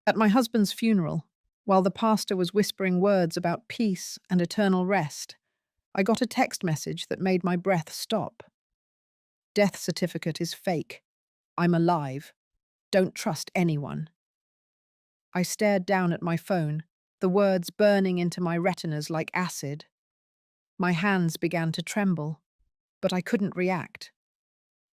At my husband's funeral, while the pastor was whispering words about peace and eternal rest, I got a text message that made my breath stop. Death certificate is fake. I'm alive. Don't trust anyone. I stared down at my phone, the words burning into my retinas like acid. My hands began to tremble, but I couldn't react,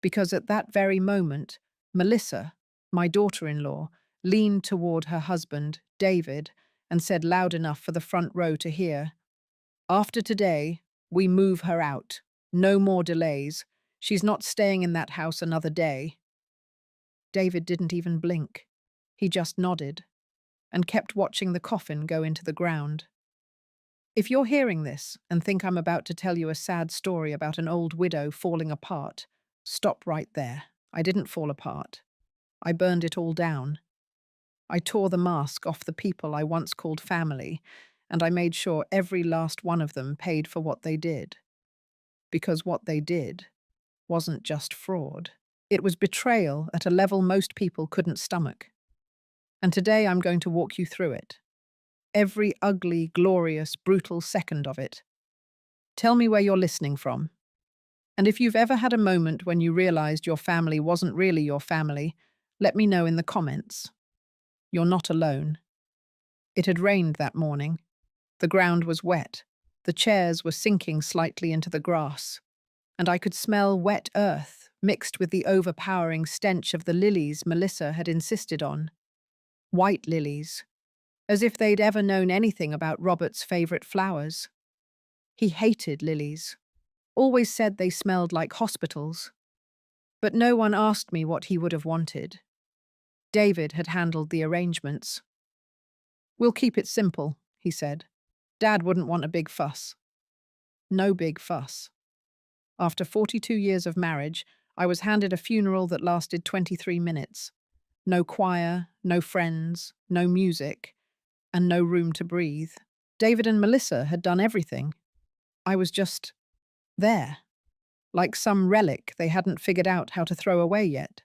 because at that very moment, Melissa, my daughter-in-law, leaned toward her husband, David, and said loud enough for the front row to hear, "After today, we move her out. No more delays. She's not staying in that house another day." David didn't even blink. He just nodded and kept watching the coffin go into the ground. If you're hearing this and think I'm about to tell you a sad story about an old widow falling apart, stop right there. I didn't fall apart. I burned it all down. I tore the mask off the people I once called family, and I made sure every last one of them paid for what they did. Because what they did wasn't just fraud. It was betrayal at a level most people couldn't stomach. And today I'm going to walk you through it. Every ugly, glorious, brutal second of it. Tell me where you're listening from. And if you've ever had a moment when you realized your family wasn't really your family, let me know in the comments. You're not alone. It had rained that morning. The ground was wet. The chairs were sinking slightly into the grass. And I could smell wet earth mixed with the overpowering stench of the lilies Melissa had insisted on. White lilies, as if they'd ever known anything about Robert's favorite flowers. He hated lilies, always said they smelled like hospitals. But no one asked me what he would have wanted. David had handled the arrangements. "We'll keep it simple," he said. "Dad wouldn't want a big fuss." No big fuss. After 42 years of marriage, I was handed a funeral that lasted 23 minutes. No choir, no friends, no music, and no room to breathe. David and Melissa had done everything. I was just there, like some relic they hadn't figured out how to throw away yet.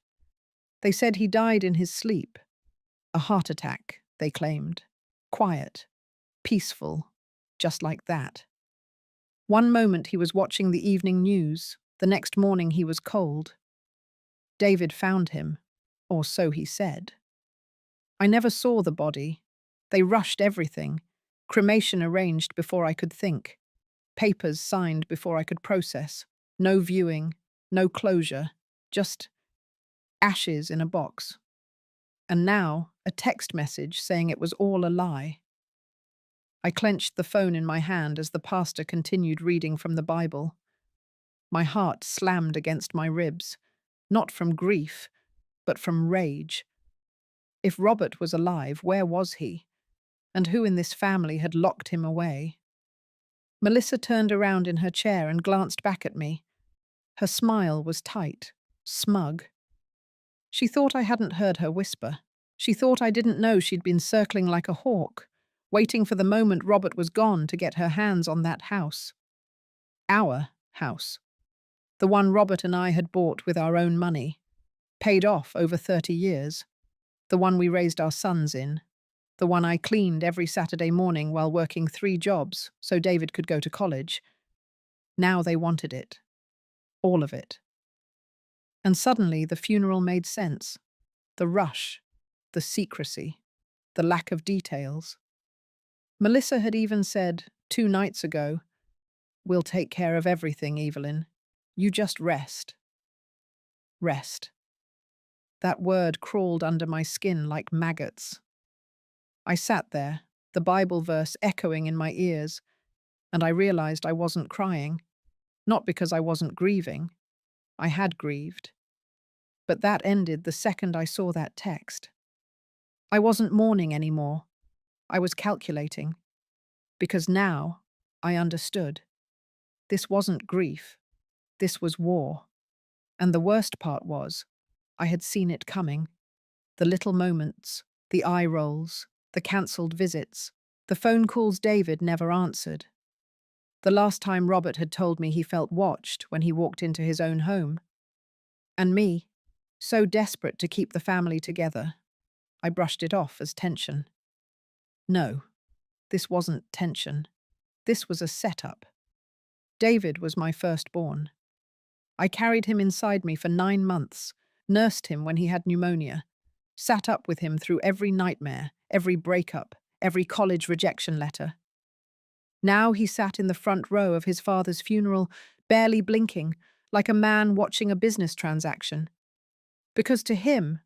They said he died in his sleep. A heart attack, they claimed. Quiet, peaceful, just like that. One moment he was watching the evening news, the next morning he was cold. David found him, or so he said. I never saw the body. They rushed everything. Cremation arranged before I could think. Papers signed before I could process. No viewing, no closure, just ashes in a box. And now, a text message saying it was all a lie. I clenched the phone in my hand as the pastor continued reading from the Bible. My heart slammed against my ribs, not from grief, but from rage. If Robert was alive, where was he? And who in this family had locked him away? Melissa turned around in her chair and glanced back at me. Her smile was tight, smug. She thought I hadn't heard her whisper. She thought I didn't know she'd been circling like a hawk, waiting for the moment Robert was gone to get her hands on that house. Our house. The one Robert and I had bought with our own money, paid off over 30 years. The one we raised our sons in. The one I cleaned every Saturday morning while working 3 jobs so David could go to college. Now they wanted it. All of it. And suddenly the funeral made sense. The rush, the secrecy, the lack of details. Melissa had even said, 2 nights ago, "We'll take care of everything, Evelyn. You just rest." Rest. That word crawled under my skin like maggots. I sat there, the Bible verse echoing in my ears, and I realized I wasn't crying. Not because I wasn't grieving. I had grieved. But that ended the second I saw that text. I wasn't mourning anymore. I was calculating. Because now I understood. This wasn't grief. This was war. And the worst part was, I had seen it coming. The little moments, the eye rolls, the cancelled visits, the phone calls David never answered. The last time Robert had told me he felt watched when he walked into his own home. And me, so desperate to keep the family together. I brushed it off as tension. No, this wasn't tension. This was a setup. David was my firstborn. I carried him inside me for 9 months, nursed him when he had pneumonia, sat up with him through every nightmare, every breakup, every college rejection letter. Now he sat in the front row of his father's funeral, barely blinking, like a man watching a business transaction. Because to him,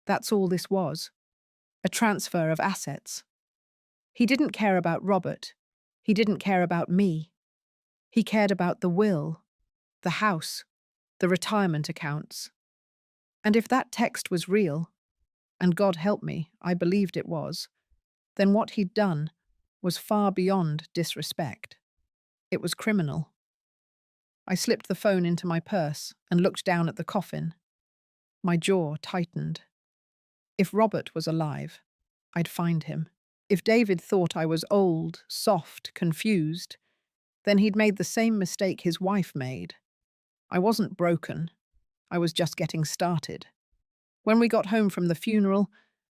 that's all this was, a transfer of assets. He didn't care about Robert. He didn't care about me. He cared about the will, the house, the retirement accounts. And if that text was real, and God help me, I believed it was, then what he'd done was far beyond disrespect. It was criminal. I slipped the phone into my purse and looked down at the coffin. My jaw tightened. If Robert was alive, I'd find him. If David thought I was old, soft, confused, then he'd made the same mistake his wife made. I wasn't broken. I was just getting started. When we got home from the funeral,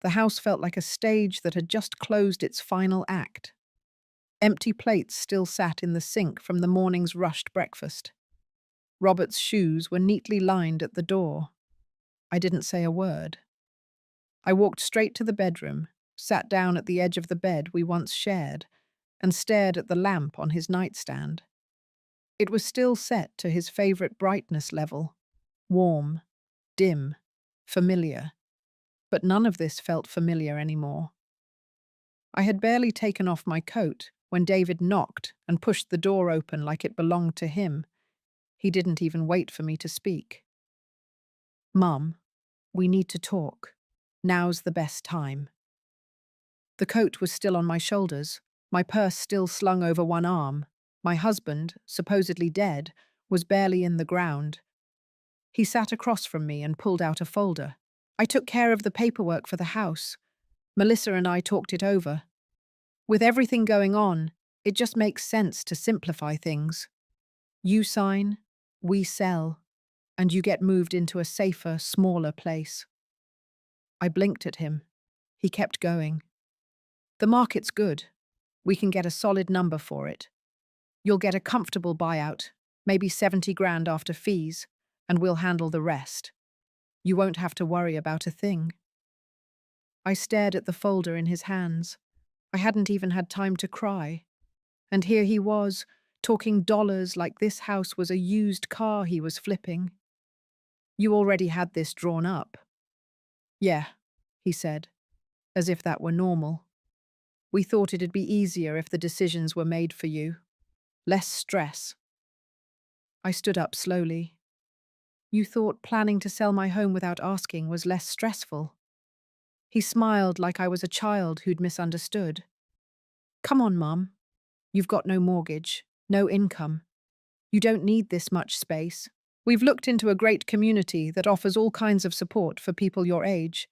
the house felt like a stage that had just closed its final act. Empty plates still sat in the sink from the morning's rushed breakfast. Robert's shoes were neatly lined at the door. I didn't say a word. I walked straight to the bedroom, sat down at the edge of the bed we once shared, and stared at the lamp on his nightstand. It was still set to his favorite brightness level, warm, dim, familiar. But none of this felt familiar anymore. I had barely taken off my coat when David knocked and pushed the door open like it belonged to him. He didn't even wait for me to speak. "Mum, we need to talk. Now's the best time." The coat was still on my shoulders, my purse still slung over one arm. My husband, supposedly dead, was barely in the ground. He sat across from me and pulled out a folder. "I took care of the paperwork for the house. Melissa and I talked it over. With everything going on, it just makes sense to simplify things. You sign, we sell, and you get moved into a safer, smaller place." I blinked at him. He kept going. "The market's good. We can get a solid number for it. You'll get a comfortable buyout, maybe 70 grand after fees, and we'll handle the rest. You won't have to worry about a thing." I stared at the folder in his hands. I hadn't even had time to cry. And here he was, talking dollars like this house was a used car he was flipping. "You already had this drawn up." "Yeah," he said, as if that were normal. "We thought it'd be easier if the decisions were made for you. Less stress." I stood up slowly. "You thought planning to sell my home without asking was less stressful?" He smiled like I was a child who'd misunderstood. "Come on, Mum. You've got no mortgage, no income. You don't need this much space. We've looked into a great community that offers all kinds of support for people your age.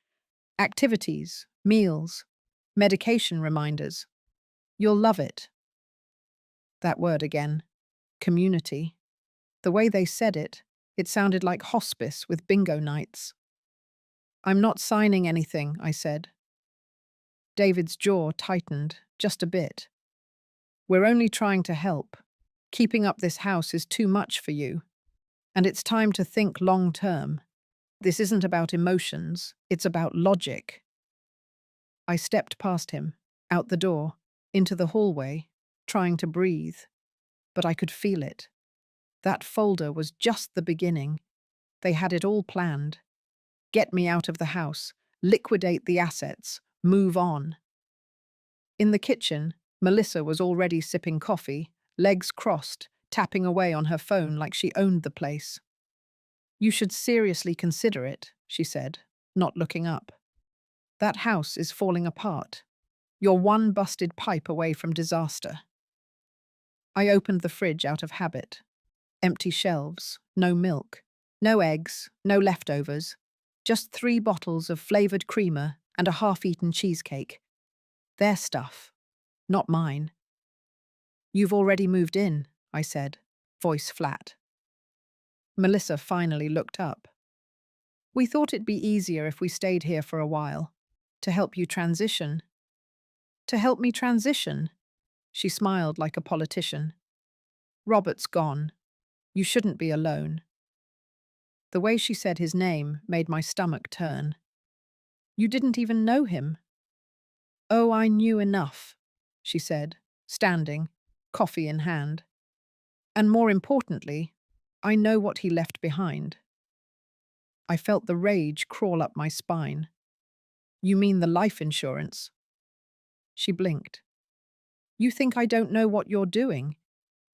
Activities, meals, medication reminders. You'll love it." That word again. Community. The way they said it, it sounded like hospice with bingo nights. "I'm not signing anything," I said. David's jaw tightened, just a bit. "We're only trying to help. Keeping up this house is too much for you. And it's time to think long term. This isn't about emotions, it's about logic." I stepped past him, out the door, into the hallway, trying to breathe. But I could feel it. That folder was just the beginning. They had it all planned. Get me out of the house, liquidate the assets, move on. In the kitchen, Melissa was already sipping coffee, legs crossed, tapping away on her phone like she owned the place. "You should seriously consider it," she said, not looking up. "That house is falling apart. You're one busted pipe away from disaster." I opened the fridge out of habit. Empty shelves, no milk, no eggs, no leftovers. Just 3 bottles of flavoured creamer and a half-eaten cheesecake. Their stuff, not mine. "You've already moved in," I said, voice flat. Melissa finally looked up. "We thought it'd be easier if we stayed here for a while. To help you transition. To help me transition. She smiled like a politician. Robert's gone. You shouldn't be alone. The way she said his name made my stomach turn. You didn't even know him. Oh, I knew enough, she said, standing, coffee in hand. And more importantly, I know what he left behind. I felt the rage crawl up my spine. You mean the life insurance? She blinked. You think I don't know what you're doing?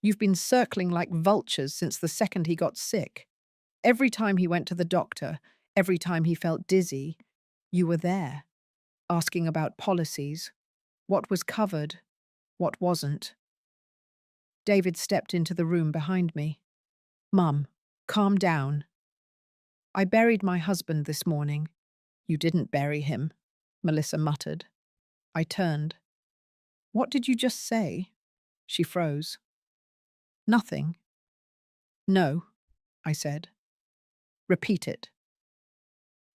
You've been circling like vultures since the second he got sick. Every time he went to the doctor, every time he felt dizzy, you were there, asking about policies, what was covered, what wasn't. David stepped into the room behind me. Mum, calm down. I buried my husband this morning. You didn't bury him, Melissa muttered. I turned. What did you just say? She froze. Nothing. No, I said. Repeat it.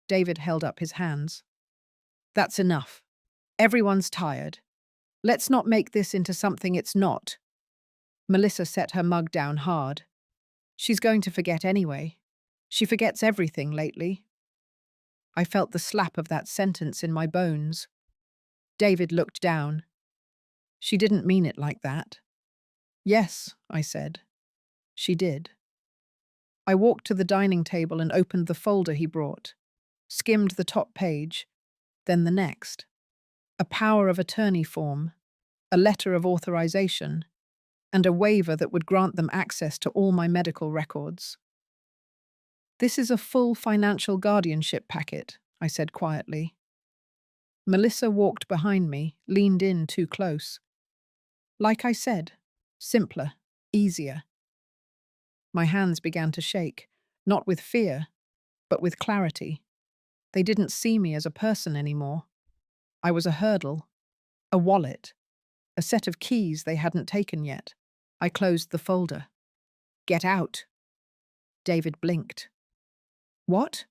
David held up his hands. That's enough. Everyone's tired. Let's not make this into something it's not. Melissa set her mug down hard. She's going to forget anyway. She forgets everything lately. I felt the slap of that sentence in my bones. David looked down. She didn't mean it like that. Yes, I said. She did. I walked to the dining table and opened the folder he brought, skimmed the top page, then the next. A power of attorney form, a letter of authorization, and a waiver that would grant them access to all my medical records. This is a full financial guardianship packet, I said quietly. Melissa walked behind me, leaned in too close. Like I said, simpler, easier. My hands began to shake, not with fear, but with clarity. They didn't see me as a person anymore. I was a hurdle, a wallet, a set of keys they hadn't taken yet. I closed the folder. Get out. David blinked. What?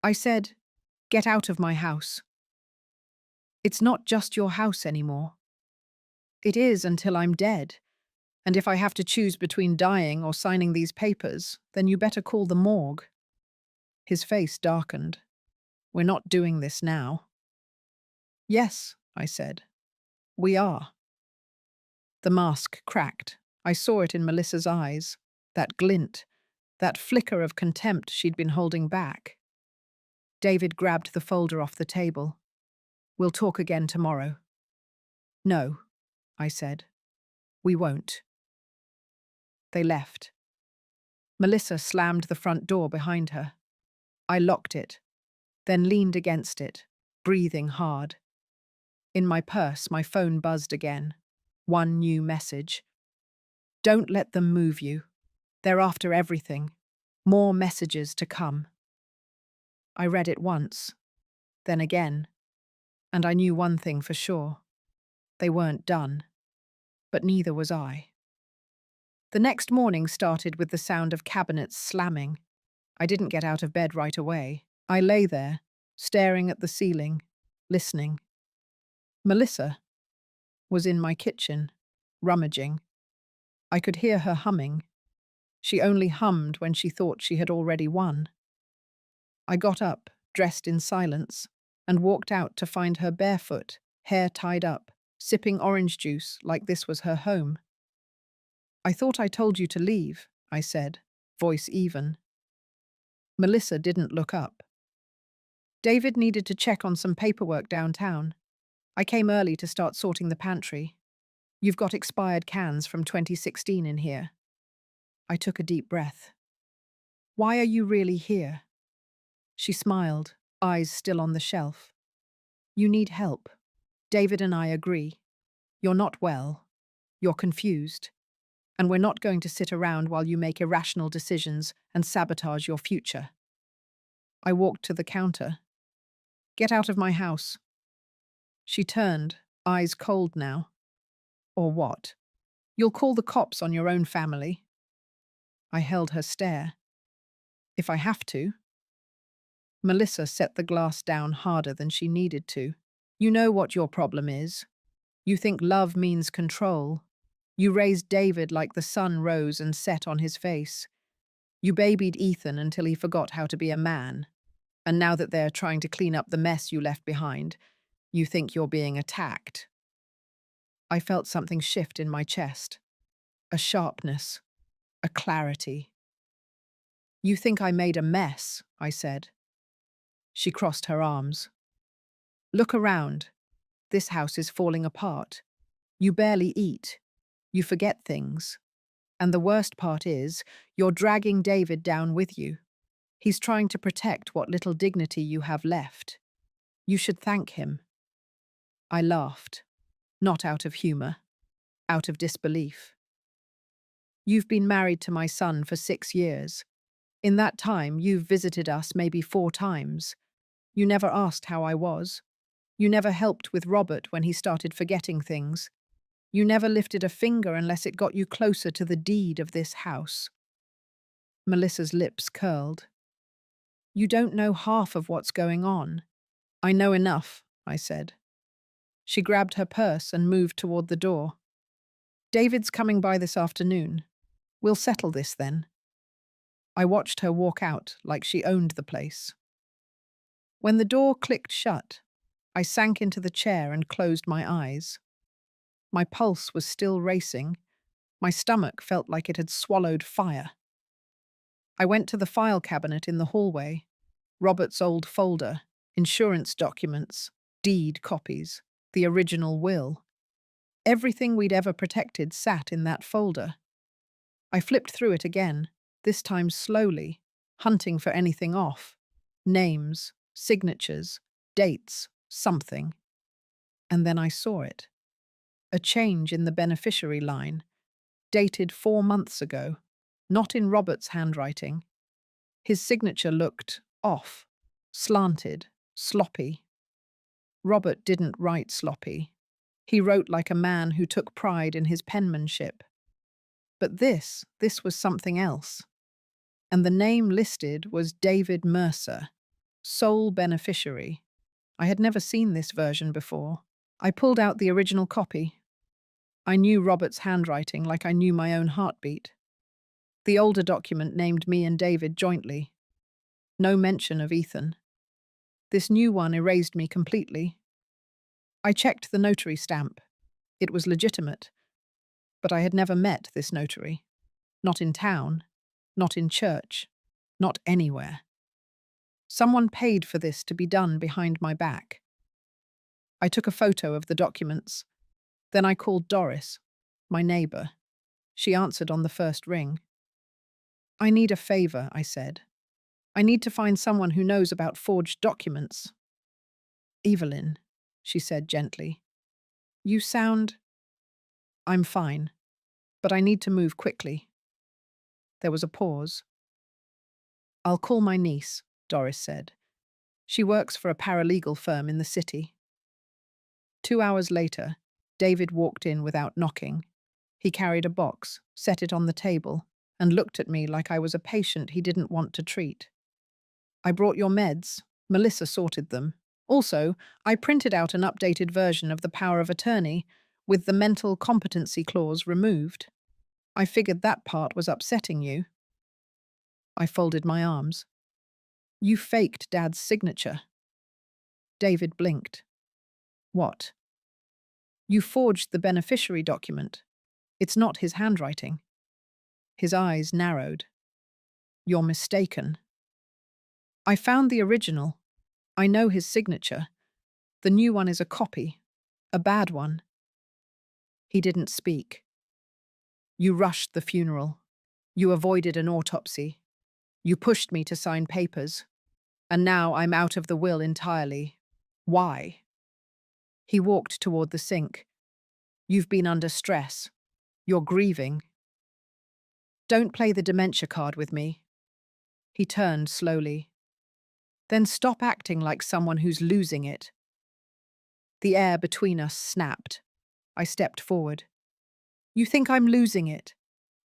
I said, get out of my house. It's not just your house anymore. It is until I'm dead. And if I have to choose between dying or signing these papers, then you better call the morgue. His face darkened. We're not doing this now. Yes, I said. We are. The mask cracked. I saw it in Melissa's eyes, that glint, that flicker of contempt she'd been holding back. David grabbed the folder off the table. We'll talk again tomorrow. No, I said. We won't. They left. Melissa slammed the front door behind her. I locked it, then leaned against it, breathing hard. In my purse, my phone buzzed again. One new message. Don't let them move you. They're after everything. More messages to come. I read it once, then again, and I knew one thing for sure. They weren't done, but neither was I. The next morning started with the sound of cabinets slamming. I didn't get out of bed right away. I lay there, staring at the ceiling, listening. Melissa was in my kitchen, rummaging. I could hear her humming. She only hummed when she thought she had already won. I got up, dressed in silence, and walked out to find her barefoot, hair tied up, sipping orange juice like this was her home. I thought I told you to leave, I said, voice even. Melissa didn't look up. David needed to check on some paperwork downtown. I came early to start sorting the pantry. You've got expired cans from 2016 in here. I took a deep breath. Why are you really here? She smiled, eyes still on the shelf. You need help. David and I agree. You're not well. You're confused. And we're not going to sit around while you make irrational decisions and sabotage your future. I walked to the counter. Get out of my house. She turned, eyes cold now. Or what? You'll call the cops on your own family. I held her stare. If I have to. Melissa set the glass down harder than she needed to. You know what your problem is. You think love means control. You raised David like the sun rose and set on his face. You babied Ethan until he forgot how to be a man. And now that they're trying to clean up the mess you left behind, you think you're being attacked. I felt something shift in my chest. A sharpness. A clarity. You think I made a mess, I said. She crossed her arms. Look around. This house is falling apart. You barely eat. You forget things. And the worst part is, you're dragging David down with you. He's trying to protect what little dignity you have left. You should thank him. I laughed, not out of humor, out of disbelief. You've been married to my son for 6 years. In that time, you've visited us maybe 4 times. You never asked how I was. You never helped with Robert when he started forgetting things. You never lifted a finger unless it got you closer to the deed of this house. Melissa's lips curled. You don't know half of what's going on. I know enough, I said. She grabbed her purse and moved toward the door. David's coming by this afternoon. We'll settle this then. I watched her walk out like she owned the place. When the door clicked shut, I sank into the chair and closed my eyes. My pulse was still racing. My stomach felt like it had swallowed fire. I went to the file cabinet in the hallway. Robert's old folder, insurance documents, deed copies, the original will. Everything we'd ever protected sat in that folder. I flipped through it again, this time slowly, hunting for anything off. Names, signatures, dates, something. And then I saw it. A change in the beneficiary line, dated 4 months ago, not in Robert's handwriting. His signature looked off, slanted, sloppy. Robert didn't write sloppy. He wrote like a man who took pride in his penmanship. But this was something else. And the name listed was David Mercer, sole beneficiary. I had never seen this version before. I pulled out the original copy. I knew Robert's handwriting like I knew my own heartbeat. The older document named me and David jointly. No mention of Ethan. This new one erased me completely. I checked the notary stamp. It was legitimate. But I had never met this notary. Not in town. Not in church. Not anywhere. Someone paid for this to be done behind my back. I took a photo of the documents. Then I called Doris, my neighbor. She answered on the first ring. I need a favor, I said. I need to find someone who knows about forged documents. Evelyn, she said gently. You sound... I'm fine, but I need to move quickly. There was a pause. I'll call my niece, Doris said. She works for a paralegal firm in the city. 2 hours later, David walked in without knocking. He carried a box, set it on the table, and looked at me like I was a patient he didn't want to treat. I brought your meds. Melissa sorted them. Also, I printed out an updated version of the power of attorney with the mental competency clause removed. I figured that part was upsetting you. I folded my arms. You faked Dad's signature. David blinked. What? You forged the beneficiary document. It's not his handwriting. His eyes narrowed. You're mistaken. I found the original. I know his signature. The new one is a copy. A bad one. He didn't speak. You rushed the funeral. You avoided an autopsy. You pushed me to sign papers. And now I'm out of the will entirely. Why? He walked toward the sink. You've been under stress. You're grieving. Don't play the dementia card with me. He turned slowly. Then stop acting like someone who's losing it. The air between us snapped. I stepped forward. You think I'm losing it.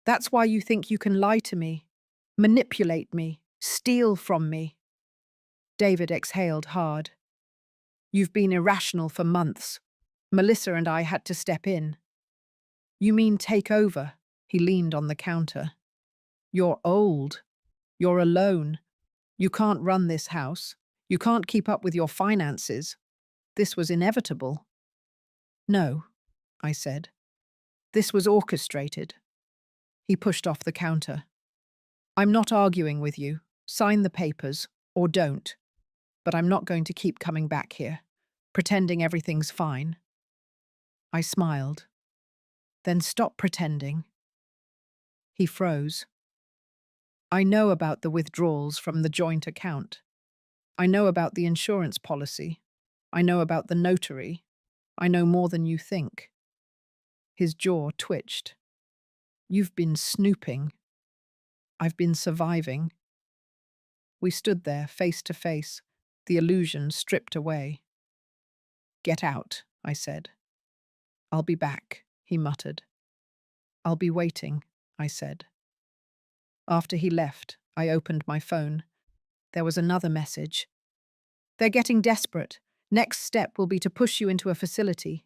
That's why you think you can lie to me, manipulate me, steal from me. David exhaled hard. You've been irrational for months. Melissa and I had to step in. You mean take over? He leaned on the counter. You're old. You're alone. You can't run this house. You can't keep up with your finances. This was inevitable. No, I said. This was orchestrated. He pushed off the counter. I'm not arguing with you. Sign the papers, or don't. But I'm not going to keep coming back here, pretending everything's fine. I smiled. Then stop pretending. He froze. I know about the withdrawals from the joint account. I know about the insurance policy. I know about the notary. I know more than you think. His jaw twitched. You've been snooping. I've been surviving. We stood there, face to face, the illusion stripped away. Get out, I said. I'll be back, he muttered. I'll be waiting, I said. After he left, I opened my phone. There was another message. They're getting desperate. Next step will be to push you into a facility.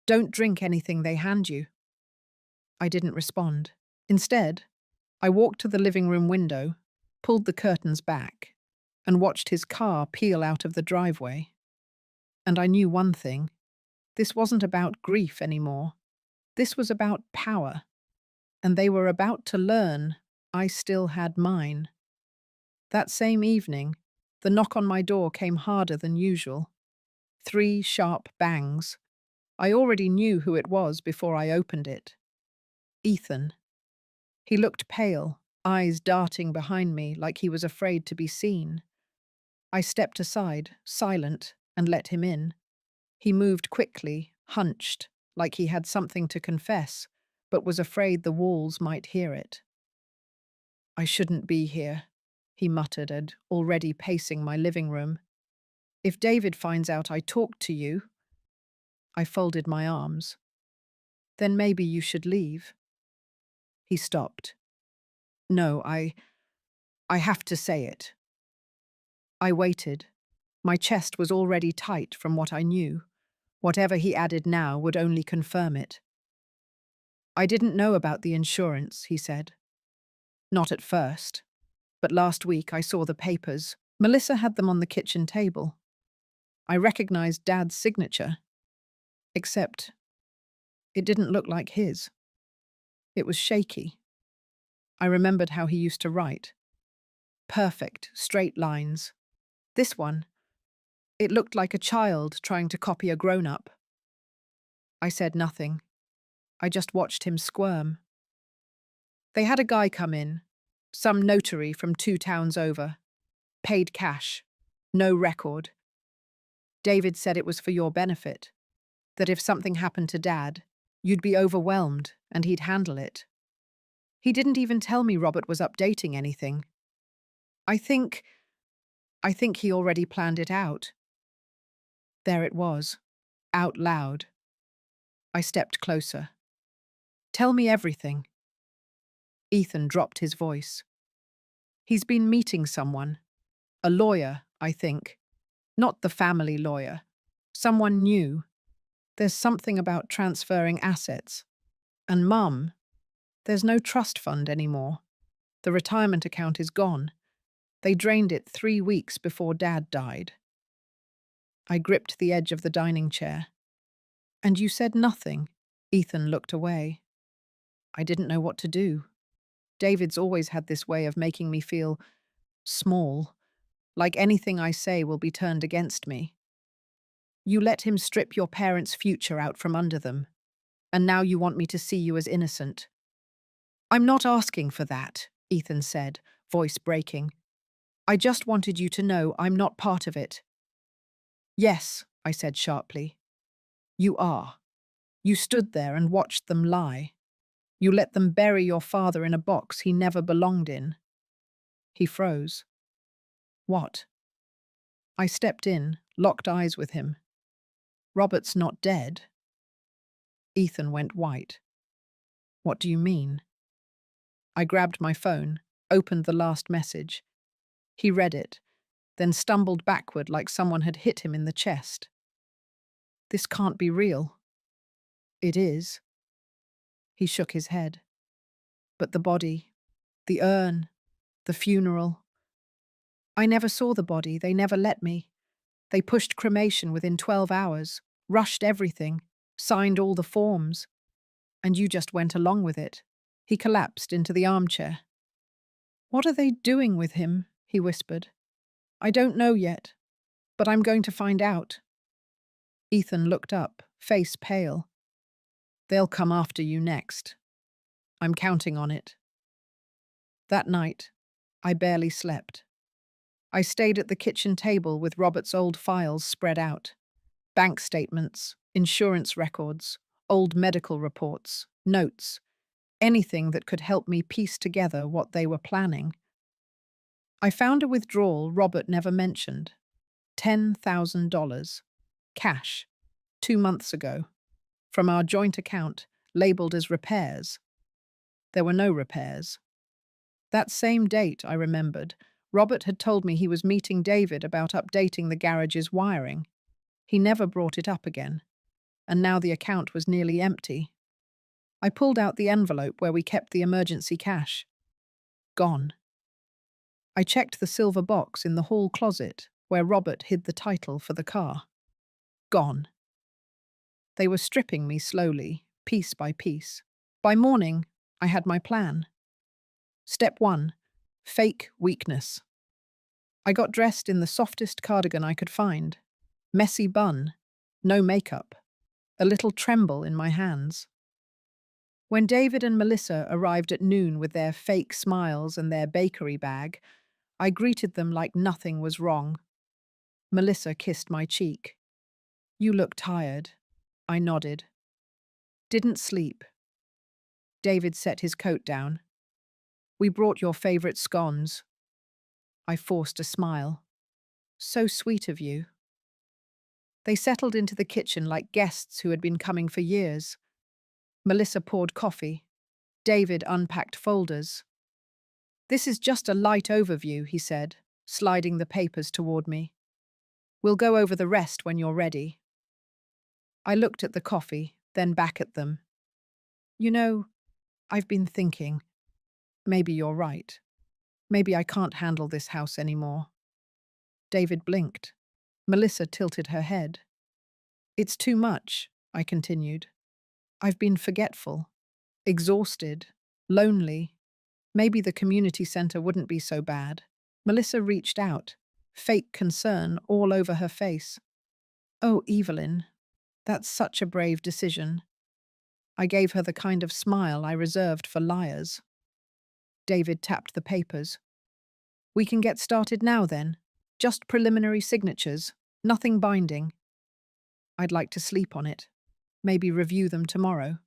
Don't drink anything they hand you. I didn't respond. Instead, I walked to the living room window, pulled the curtains back, and watched his car peel out of the driveway. And I knew one thing. This wasn't about grief anymore. This was about power. And they were about to learn I still had mine. That same evening, the knock on my door came harder than usual. 3 sharp bangs. I already knew who it was before I opened it. Ethan. He looked pale, eyes darting behind me like he was afraid to be seen. I stepped aside, silent, and let him in. He moved quickly, hunched, like he had something to confess, but was afraid the walls might hear it. I shouldn't be here, he muttered, already pacing my living room. If David finds out I talked to you. I folded my arms. Then maybe you should leave. He stopped. No, I have to say it. I waited. My chest was already tight from what I knew. Whatever he added now would only confirm it. I didn't know about the insurance, he said. Not at first. But last week I saw the papers. Melissa had them on the kitchen table. I recognized Dad's signature. Except it didn't look like his. It was shaky. I remembered how he used to write. Perfect, straight lines. This one, it looked like a child trying to copy a grown-up. I said nothing. I just watched him squirm. They had a guy come in, some notary from 2 towns over. Paid cash. No record. David said it was for your benefit. That if something happened to Dad, you'd be overwhelmed and he'd handle it. He didn't even tell me Robert was updating anything. I think he already planned it out. There it was, out loud. I stepped closer. Tell me everything. Ethan dropped his voice. He's been meeting someone. A lawyer, I think. Not the family lawyer. Someone new. There's something about transferring assets. And Mum, there's no trust fund anymore. The retirement account is gone. They drained it 3 weeks before Dad died. I gripped the edge of the dining chair. And you said nothing. Ethan looked away. I didn't know what to do. David's always had this way of making me feel small, like anything I say will be turned against me. You let him strip your parents' future out from under them, and now you want me to see you as innocent. I'm not asking for that, Ethan said, voice breaking. I just wanted you to know I'm not part of it. Yes, I said sharply. You are. You stood there and watched them lie. You let them bury your father in a box he never belonged in. He froze. What? I stepped in, locked eyes with him. Robert's not dead. Ethan went white. What do you mean? I grabbed my phone, opened the last message. He read it, then stumbled backward like someone had hit him in the chest. This can't be real. It is. He shook his head. But the body, the urn, the funeral. I never saw the body, they never let me. They pushed cremation within 12 hours, rushed everything, signed all the forms. And you just went along with it. He collapsed into the armchair. What are they doing with him? He whispered. I don't know yet, but I'm going to find out. Ethan looked up, face pale. They'll come after you next. I'm counting on it. That night, I barely slept. I stayed at the kitchen table with Robert's old files spread out. Bank statements, insurance records, old medical reports, notes, anything that could help me piece together what they were planning. I found a withdrawal Robert never mentioned. $10,000. Cash. 2 months ago. From our joint account, labeled as repairs. There were no repairs. That same date, I remembered, Robert had told me he was meeting David about updating the garage's wiring. He never brought it up again, and now the account was nearly empty. I pulled out the envelope where we kept the emergency cash. Gone. I checked the silver box in the hall closet where Robert hid the title for the car. Gone. They were stripping me slowly, piece by piece. By morning, I had my plan. Step 1. Fake weakness. I got dressed in the softest cardigan I could find. Messy bun, no makeup, a little tremble in my hands. When David and Melissa arrived at noon with their fake smiles and their bakery bag, I greeted them like nothing was wrong. Melissa kissed my cheek. You look tired. I nodded. Didn't sleep. David set his coat down. We brought your favorite scones. I forced a smile. So sweet of you. They settled into the kitchen like guests who had been coming for years. Melissa poured coffee. David unpacked folders. This is just a light overview, he said, sliding the papers toward me. We'll go over the rest when you're ready. I looked at the coffee, then back at them. You know, I've been thinking. Maybe you're right. Maybe I can't handle this house anymore. David blinked. Melissa tilted her head. It's too much, I continued. I've been forgetful, exhausted, lonely. Maybe the community center wouldn't be so bad. Melissa reached out, fake concern all over her face. Oh, Evelyn, that's such a brave decision. I gave her the kind of smile I reserved for liars. David tapped the papers. We can get started now then. Just preliminary signatures, nothing binding. I'd like to sleep on it. Maybe review them tomorrow.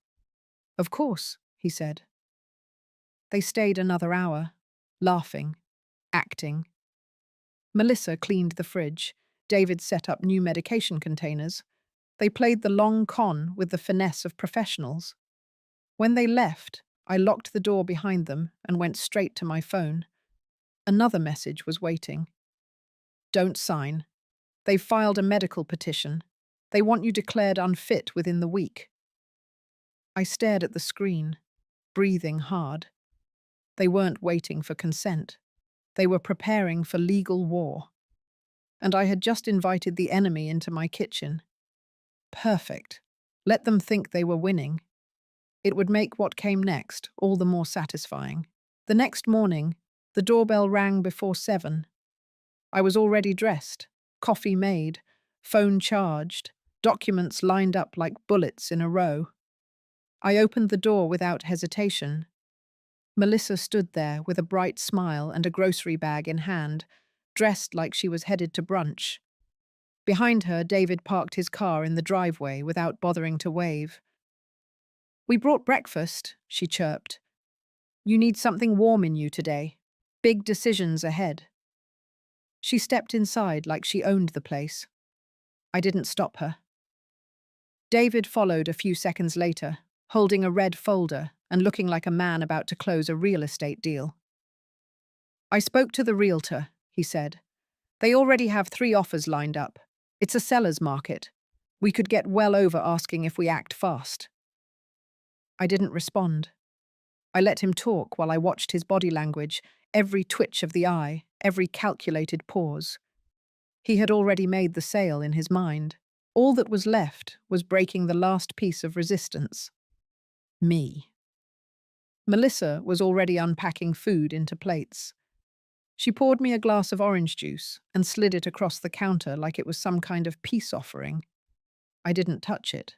Of course, he said. They stayed another hour, laughing, acting. Melissa cleaned the fridge. David set up new medication containers. They played the long con with the finesse of professionals. When they left, I locked the door behind them and went straight to my phone. Another message was waiting. Don't sign. They've filed a medical petition. They want you declared unfit within the week. I stared at the screen, breathing hard. They weren't waiting for consent. They were preparing for legal war. And I had just invited the enemy into my kitchen. Perfect. Let them think they were winning. It would make what came next all the more satisfying. The next morning, the doorbell rang before 7. I was already dressed, coffee made, phone charged, documents lined up like bullets in a row. I opened the door without hesitation. Melissa stood there with a bright smile and a grocery bag in hand, dressed like she was headed to brunch. Behind her, David parked his car in the driveway without bothering to wave. We brought breakfast, she chirped. You need something warm in you today. Big decisions ahead. She stepped inside like she owned the place. I didn't stop her. David followed a few seconds later, holding a red folder and looking like a man about to close a real estate deal. I spoke to the realtor, he said. They already have 3 offers lined up. It's a seller's market. We could get well over asking if we act fast. I didn't respond. I let him talk while I watched his body language, every twitch of the eye, every calculated pause. He had already made the sale in his mind. All that was left was breaking the last piece of resistance. Me. Melissa was already unpacking food into plates. She poured me a glass of orange juice and slid it across the counter like it was some kind of peace offering. I didn't touch it.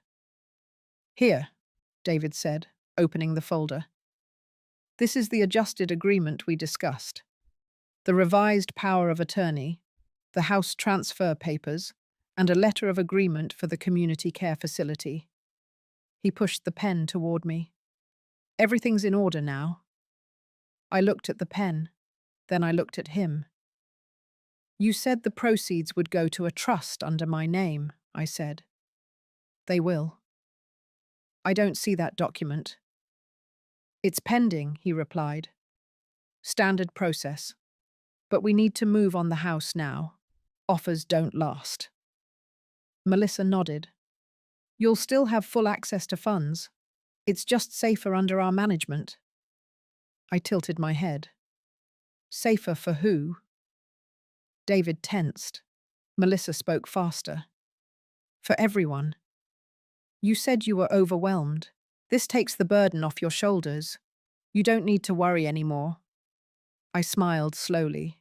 Here, David said, opening the folder. This is the adjusted agreement we discussed. The revised power of attorney, the house transfer papers, and a letter of agreement for the community care facility. He pushed the pen toward me. Everything's in order now. I looked at the pen, then I looked at him. You said the proceeds would go to a trust under my name, I said. They will. I don't see that document. It's pending, he replied. Standard process. But we need to move on the house now. Offers don't last. Melissa nodded. You'll still have full access to funds. It's just safer under our management. I tilted my head. Safer for who? David tensed. Melissa spoke faster. For everyone. You said you were overwhelmed. This takes the burden off your shoulders. You don't need to worry anymore. I smiled slowly.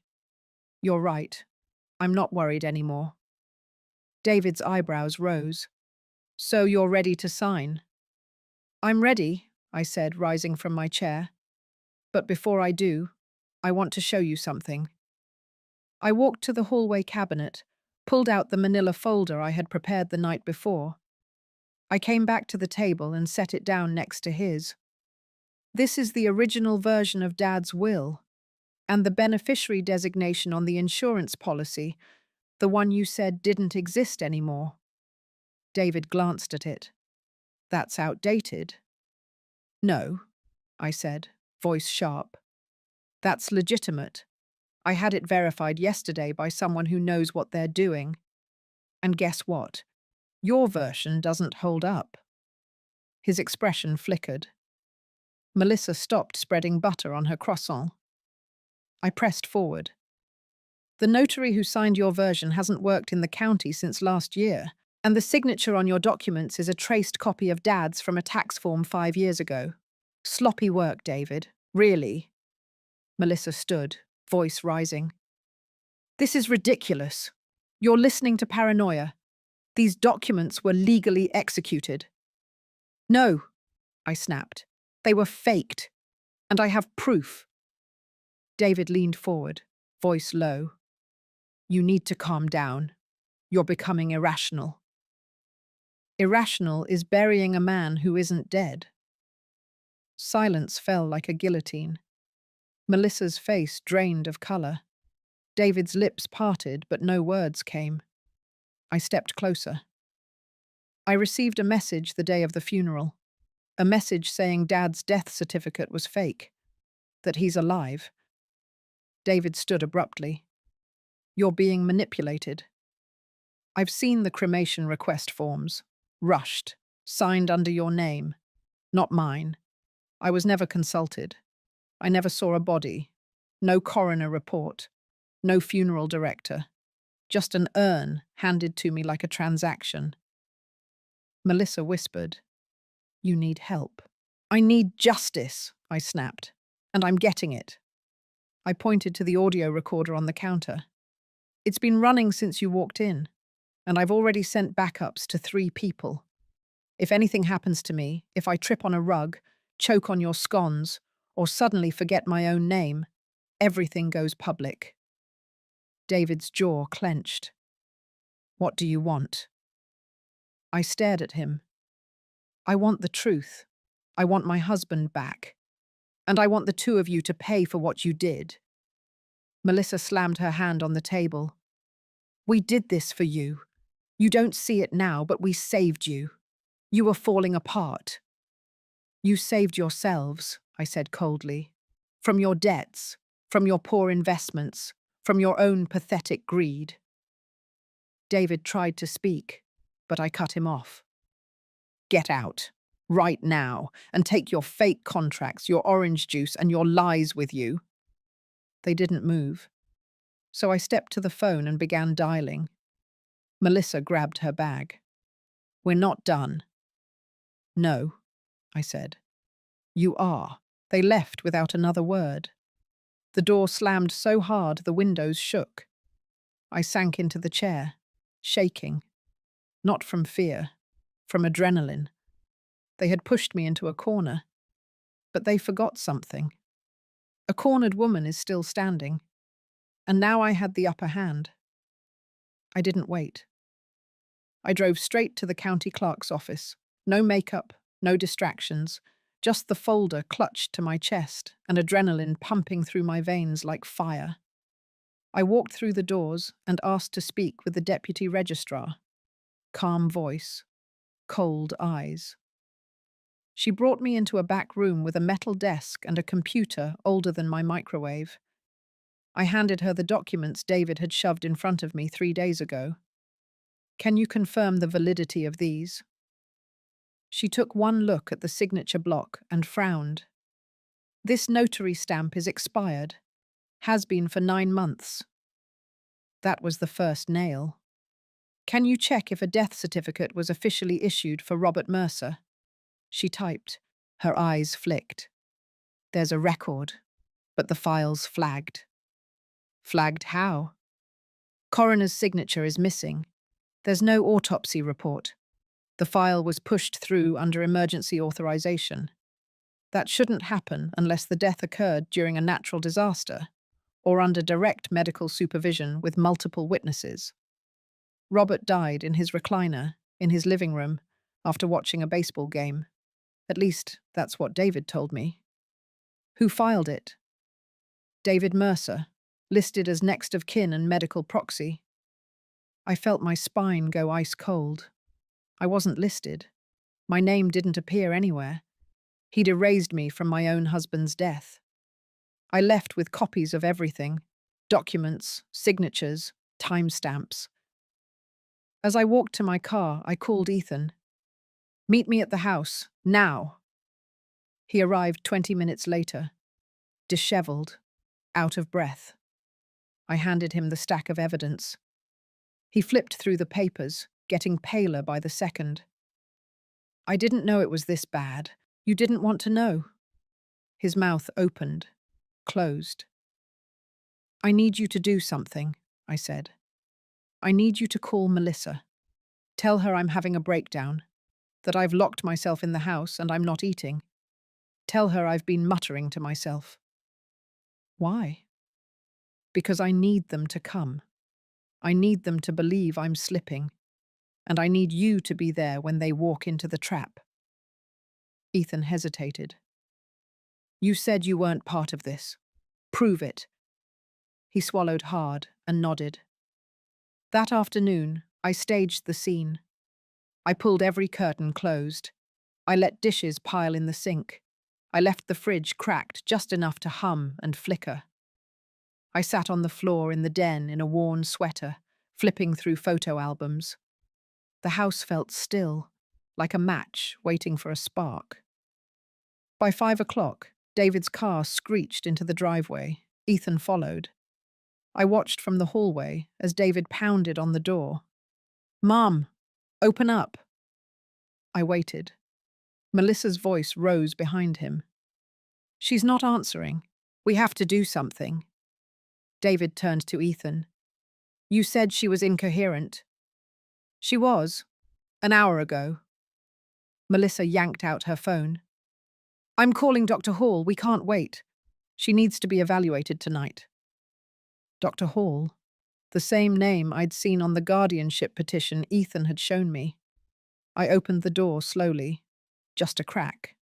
You're right. I'm not worried anymore. David's eyebrows rose. So you're ready to sign? I'm ready, I said, rising from my chair. But before I do, I want to show you something. I walked to the hallway cabinet, pulled out the manila folder I had prepared the night before. I came back to the table and set it down next to his. This is the original version of Dad's will, and the beneficiary designation on the insurance policy, the one you said didn't exist anymore. David glanced at it. That's outdated. No, I said, voice sharp. That's legitimate. I had it verified yesterday by someone who knows what they're doing. And guess what? Your version doesn't hold up. His expression flickered. Melissa stopped spreading butter on her croissant. I pressed forward. The notary who signed your version hasn't worked in the county since last year, and the signature on your documents is a traced copy of Dad's from a tax form 5 years ago. Sloppy work, David. Really? Melissa stood, voice rising. This is ridiculous. You're listening to paranoia. These documents were legally executed. No, I snapped. They were faked, and I have proof. David leaned forward, voice low. You need to calm down. You're becoming irrational. Irrational is burying a man who isn't dead. Silence fell like a guillotine. Melissa's face drained of color. David's lips parted, but no words came. I stepped closer. I received a message the day of the funeral. A message saying Dad's death certificate was fake. That he's alive. David stood abruptly. You're being manipulated. I've seen the cremation request forms. Rushed. Signed under your name. Not mine. I was never consulted. I never saw a body. No coroner report. No funeral director. Just an urn handed to me like a transaction. Melissa whispered, You need help. I need justice, I snapped, and I'm getting it. I pointed to the audio recorder on the counter. It's been running since you walked in, and I've already sent backups to 3 people. If anything happens to me, if I trip on a rug, choke on your scones, or suddenly forget my own name, everything goes public. David's jaw clenched. What do you want? I stared at him. I want the truth. I want my husband back. And I want the 2 of you to pay for what you did. Melissa slammed her hand on the table. We did this for you. You don't see it now, but we saved you. You were falling apart. You saved yourselves, I said coldly. From your debts, from your poor investments, From your own pathetic greed. David tried to speak, but I cut him off. Get out, right now, and take your fake contracts, your orange juice, and your lies with you. They didn't move, so I stepped to the phone and began dialing. Melissa grabbed her bag. We're not done. No, I said. You are. They left without another word. The door slammed so hard the windows shook. I sank into the chair, shaking. Not from fear, from adrenaline. They had pushed me into a corner, but they forgot something. A cornered woman is still standing, and now I had the upper hand. I didn't wait. I drove straight to the county clerk's office. No makeup, no distractions, just the folder clutched to my chest and adrenaline pumping through my veins like fire. I walked through the doors and asked to speak with the deputy registrar. Calm voice, cold eyes. She brought me into a back room with a metal desk and a computer older than my microwave. I handed her the documents David had shoved in front of me 3 days ago. Can you confirm the validity of these? She took one look at the signature block and frowned. This notary stamp is expired. Has been for 9 months. That was the first nail. Can you check if a death certificate was officially issued for Robert Mercer? She typed. Her eyes flicked. There's a record, but the file's flagged. Flagged how? Coroner's signature is missing. There's no autopsy report. The file was pushed through under emergency authorization. That shouldn't happen unless the death occurred during a natural disaster or under direct medical supervision with multiple witnesses. Robert died in his recliner, in his living room, after watching a baseball game. At least, that's what David told me. Who filed it? David Mercer, listed as next of kin and medical proxy. I felt my spine go ice cold. I wasn't listed. My name didn't appear anywhere. He'd erased me from my own husband's death. I left with copies of everything: documents, signatures, timestamps. As I walked to my car, I called Ethan. Meet me at the house, now. He arrived 20 minutes later, disheveled, out of breath. I handed him the stack of evidence. He flipped through the papers, getting paler by the second. I didn't know it was this bad. You didn't want to know. His mouth opened, closed. I need you to do something, I said. I need you to call Melissa. Tell her I'm having a breakdown, that I've locked myself in the house and I'm not eating. Tell her I've been muttering to myself. Why? Because I need them to come. I need them to believe I'm slipping, and I need you to be there when they walk into the trap. Ethan hesitated. You said you weren't part of this. Prove it. He swallowed hard and nodded. That afternoon, I staged the scene. I pulled every curtain closed. I let dishes pile in the sink. I left the fridge cracked just enough to hum and flicker. I sat on the floor in the den in a worn sweater, flipping through photo albums. The house felt still, like a match waiting for a spark. By 5 o'clock, David's car screeched into the driveway. Ethan followed. I watched from the hallway as David pounded on the door. Mom, open up. I waited. Melissa's voice rose behind him. She's not answering. We have to do something. David turned to Ethan. You said she was incoherent. She was, an hour ago. Melissa yanked out her phone. I'm calling Dr. Hall. We can't wait. She needs to be evaluated tonight. Dr. Hall, the same name I'd seen on the guardianship petition Ethan had shown me. I opened the door slowly, just a crack.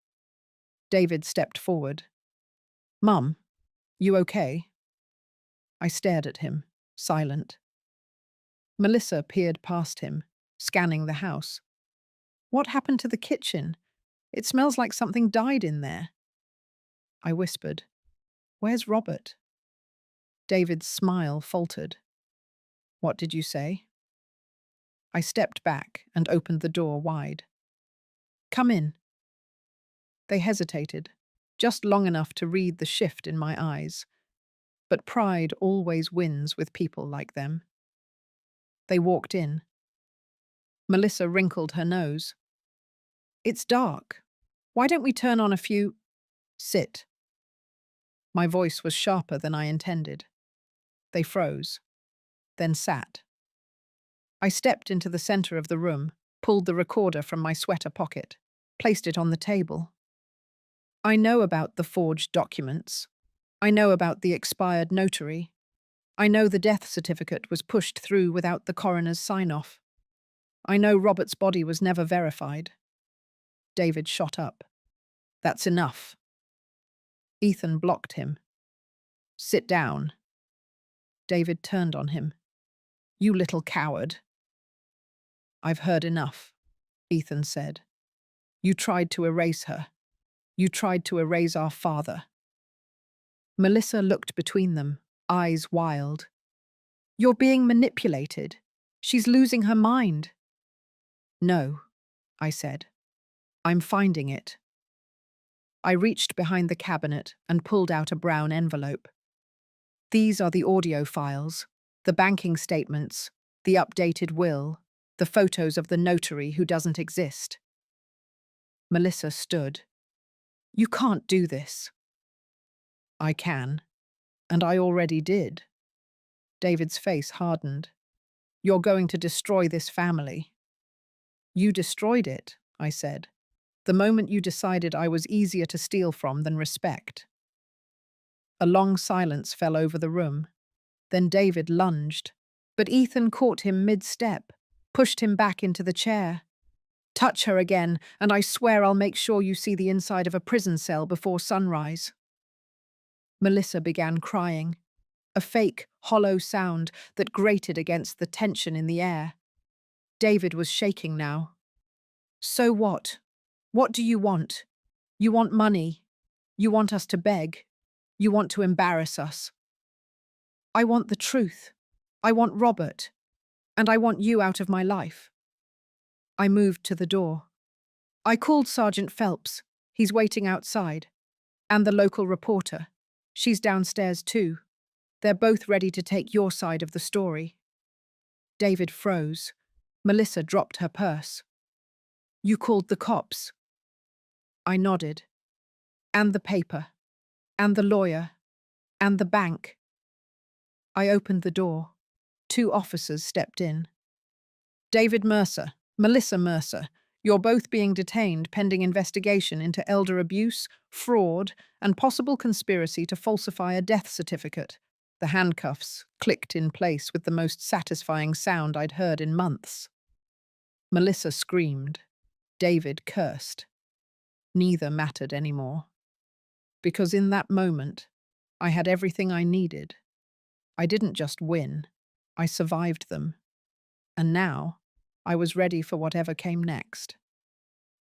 David stepped forward. Mum, you okay? I stared at him, silent. Melissa peered past him, scanning the house. What happened to the kitchen? It smells like something died in there. I whispered, Where's Robert? David's smile faltered. What did you say? I stepped back and opened the door wide. Come in. They hesitated, just long enough to read the shift in my eyes. But pride always wins with people like them. They walked in. Melissa wrinkled her nose. It's dark. Why don't we turn on a few… Sit. My voice was sharper than I intended. They froze, then sat. I stepped into the center of the room, pulled the recorder from my sweater pocket, placed it on the table. I know about the forged documents. I know about the expired notary. I know the death certificate was pushed through without the coroner's sign-off. I know Robert's body was never verified. David shot up. That's enough. Ethan blocked him. Sit down. David turned on him. You little coward. I've heard enough, Ethan said. You tried to erase her. You tried to erase our father. Melissa looked between them, eyes wild. You're being manipulated. She's losing her mind. No, I said. I'm finding it. I reached behind the cabinet and pulled out a brown envelope. These are the audio files, the banking statements, the updated will, the photos of the notary who doesn't exist. Melissa stood. You can't do this. I can, and I already did. David's face hardened. You're going to destroy this family. You destroyed it, I said, the moment you decided I was easier to steal from than respect. A long silence fell over the room. Then David lunged, but Ethan caught him mid-step, pushed him back into the chair. Touch her again, and I swear I'll make sure you see the inside of a prison cell before sunrise. Melissa began crying, a fake, hollow sound that grated against the tension in the air. David was shaking now. So what? What do you want? You want money. You want us to beg. You want to embarrass us. I want the truth. I want Robert. And I want you out of my life. I moved to the door. I called Sergeant Phelps. He's waiting outside. And the local reporter. She's downstairs too. They're both ready to take your side of the story. David froze. Melissa dropped her purse. You called the cops. I nodded. And the paper. And the lawyer. And the bank. I opened the door. 2 officers stepped in. David Mercer, Melissa Mercer, you're both being detained pending investigation into elder abuse, fraud, and possible conspiracy to falsify a death certificate. The handcuffs clicked in place with the most satisfying sound I'd heard in months. Melissa screamed. David cursed. Neither mattered anymore. Because in that moment, I had everything I needed. I didn't just win, I survived them. And now, I was ready for whatever came next.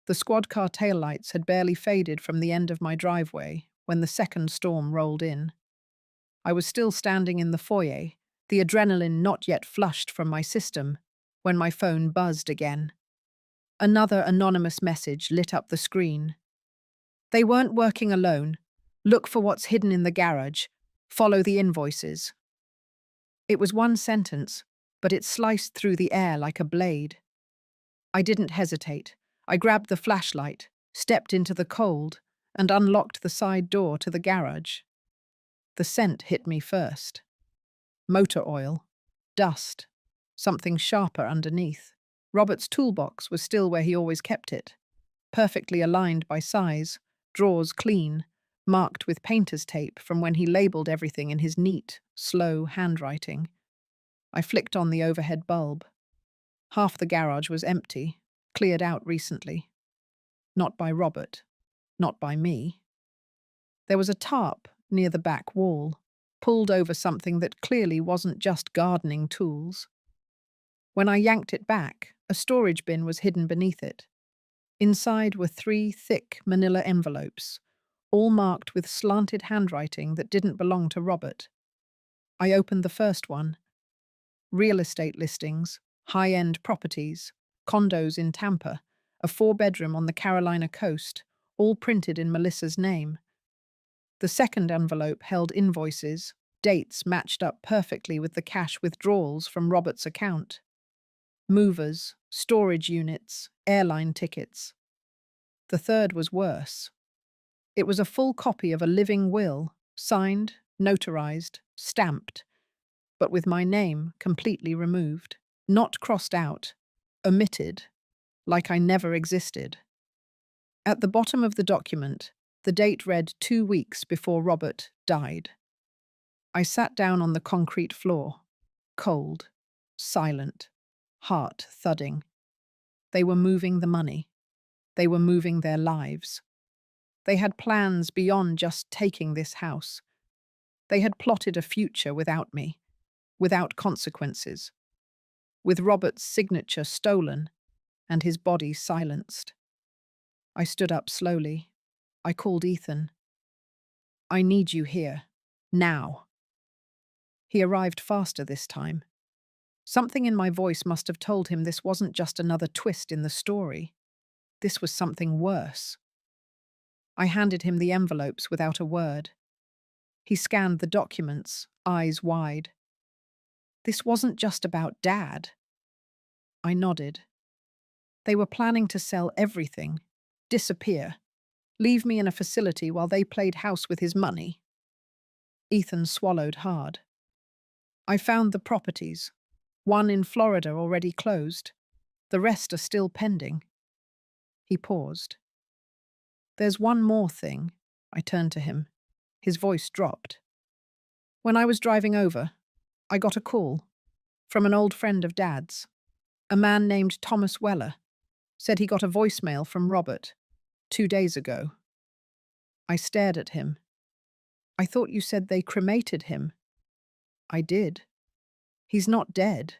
The squad car taillights had barely faded from the end of my driveway when the second storm rolled in. I was still standing in the foyer, the adrenaline not yet flushed from my system, when my phone buzzed again. Another anonymous message lit up the screen. They weren't working alone. Look for what's hidden in the garage. Follow the invoices. It was one sentence, but it sliced through the air like a blade. I didn't hesitate. I grabbed the flashlight, stepped into the cold, and unlocked the side door to the garage. The scent hit me first. Motor oil, dust, something sharper underneath. Robert's toolbox was still where he always kept it, perfectly aligned by size, drawers clean, marked with painter's tape from when he labeled everything in his neat, slow handwriting. I flicked on the overhead bulb. Half the garage was empty, cleared out recently. Not by Robert, not by me. There was a tarp near the back wall, pulled over something that clearly wasn't just gardening tools. When I yanked it back, a storage bin was hidden beneath it. Inside were 3 thick manila envelopes, all marked with slanted handwriting that didn't belong to Robert. I opened the first one. Real estate listings, high-end properties, condos in Tampa, a 4-bedroom on the Carolina coast, all printed in Melissa's name. The second envelope held invoices, dates matched up perfectly with the cash withdrawals from Robert's account. Movers, storage units, airline tickets. The third was worse. It was a full copy of a living will, signed, notarized, stamped, but with my name completely removed, not crossed out, omitted, like I never existed. At the bottom of the document, the date read 2 weeks before Robert died. I sat down on the concrete floor, cold, silent, heart thudding. They were moving the money. They were moving their lives. They had plans beyond just taking this house. They had plotted a future without me, without consequences, with Robert's signature stolen and his body silenced. I stood up slowly. I called Ethan. "I need you here. Now." He arrived faster this time. Something in my voice must have told him this wasn't just another twist in the story. This was something worse. I handed him the envelopes without a word. He scanned the documents, eyes wide. This wasn't just about Dad. I nodded. They were planning to sell everything, disappear, leave me in a facility while they played house with his money. Ethan swallowed hard. "I found the properties. One in Florida already closed. The rest are still pending." He paused. "There's one more thing." I turned to him. His voice dropped. "When I was driving over, I got a call from an old friend of Dad's. A man named Thomas Weller said he got a voicemail from Robert 2 days ago." I stared at him. "I thought you said they cremated him." "I did. He's not dead."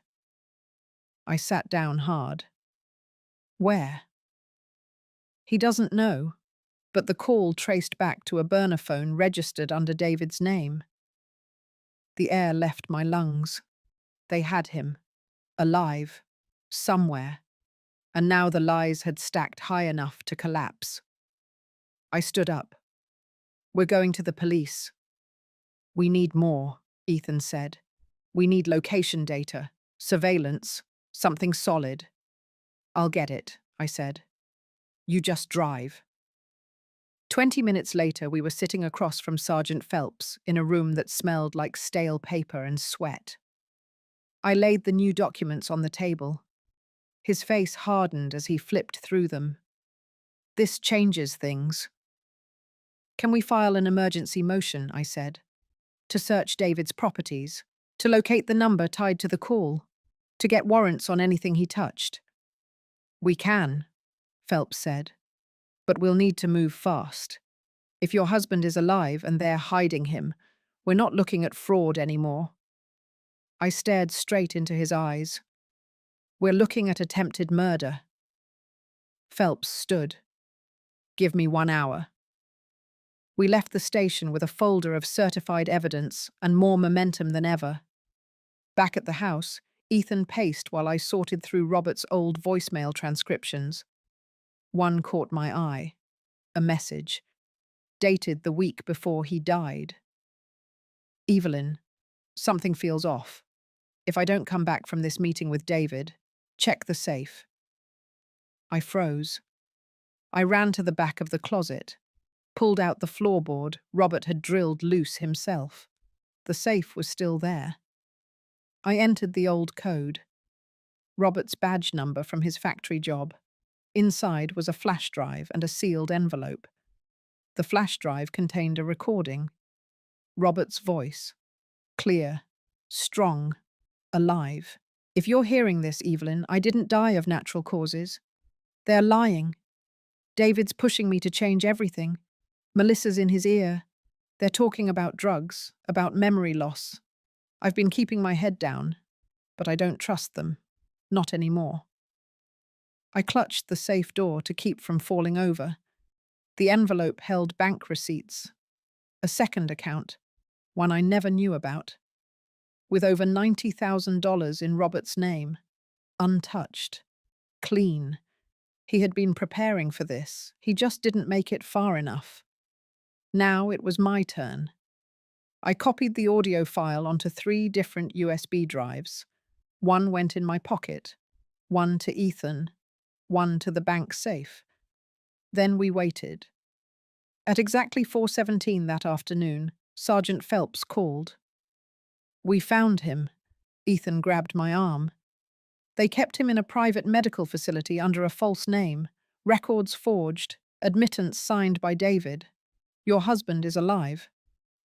I sat down hard. "Where?" "He doesn't know, but the call traced back to a burner phone registered under David's name." The air left my lungs. They had him, alive, somewhere, and now the lies had stacked high enough to collapse. I stood up. "We're going to the police." "We need more," Ethan said. "We need location data, surveillance, something solid." "I'll get it," I said. "You just drive." 20 minutes later, we were sitting across from Sergeant Phelps in a room that smelled like stale paper and sweat. I laid the new documents on the table. His face hardened as he flipped through them. "This changes things." "Can we file an emergency motion?" I said. "To search David's properties, to locate the number tied to the call, to get warrants on anything he touched." "We can," Phelps said, "but we'll need to move fast. If your husband is alive and they're hiding him, we're not looking at fraud anymore." I stared straight into his eyes. "We're looking at attempted murder." Phelps stood. "Give me 1 hour." We left the station with a folder of certified evidence and more momentum than ever. Back at the house, Ethan paced while I sorted through Robert's old voicemail transcriptions. One caught my eye. A message, dated the week before he died. "Evelyn, something feels off. If I don't come back from this meeting with David, check the safe." I froze. I ran to the back of the closet, pulled out the floorboard Robert had drilled loose himself. The safe was still there. I entered the old code. Robert's badge number from his factory job. Inside was a flash drive and a sealed envelope. The flash drive contained a recording. Robert's voice. Clear, strong, alive. "If you're hearing this, Evelyn, I didn't die of natural causes. They're lying. David's pushing me to change everything. Melissa's in his ear. They're talking about drugs, about memory loss. I've been keeping my head down, but I don't trust them. Not anymore." I clutched the safe door to keep from falling over. The envelope held bank receipts. A second account, one I never knew about. with over $90,000 in Robert's name, untouched, clean. He had been preparing for this. He just didn't make it far enough. Now it was my turn. I copied the audio file onto 3 different USB drives. One went in my pocket, one to Ethan, one to the bank safe. Then we waited. At exactly 4:17 that afternoon, Sergeant Phelps called. "We found him." Ethan grabbed my arm. "They kept him in a private medical facility under a false name, records forged, admittance signed by David. Your husband is alive,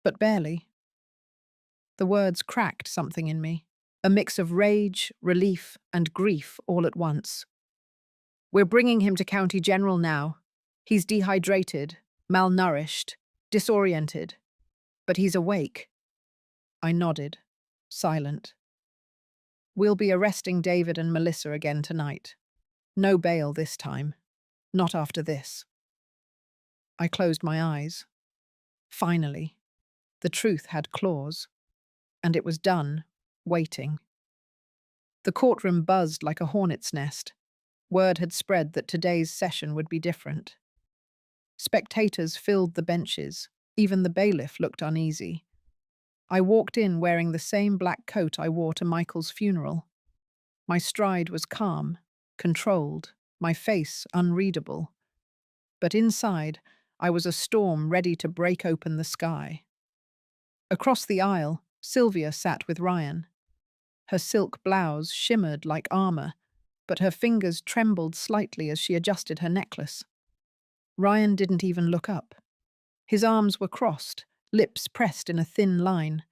but barely." The words cracked something in me, a mix of rage, relief, and grief all at once. "We're bringing him to County General now. He's dehydrated, malnourished, disoriented, but he's awake." I nodded, silent. "We'll be arresting David and Melissa again tonight. No bail this time. Not after this." I closed my eyes. Finally, the truth had claws, and it was done, waiting. The courtroom buzzed like a hornet's nest. Word had spread that today's session would be different. Spectators filled the benches. Even the bailiff looked uneasy. I walked in wearing the same black coat I wore to Michael's funeral. My stride was calm, controlled, my face unreadable. But inside, I was a storm ready to break open the sky. Across the aisle, Sylvia sat with Ryan. Her silk blouse shimmered like armor, but her fingers trembled slightly as she adjusted her necklace. Ryan didn't even look up. His arms were crossed, lips pressed in a thin line.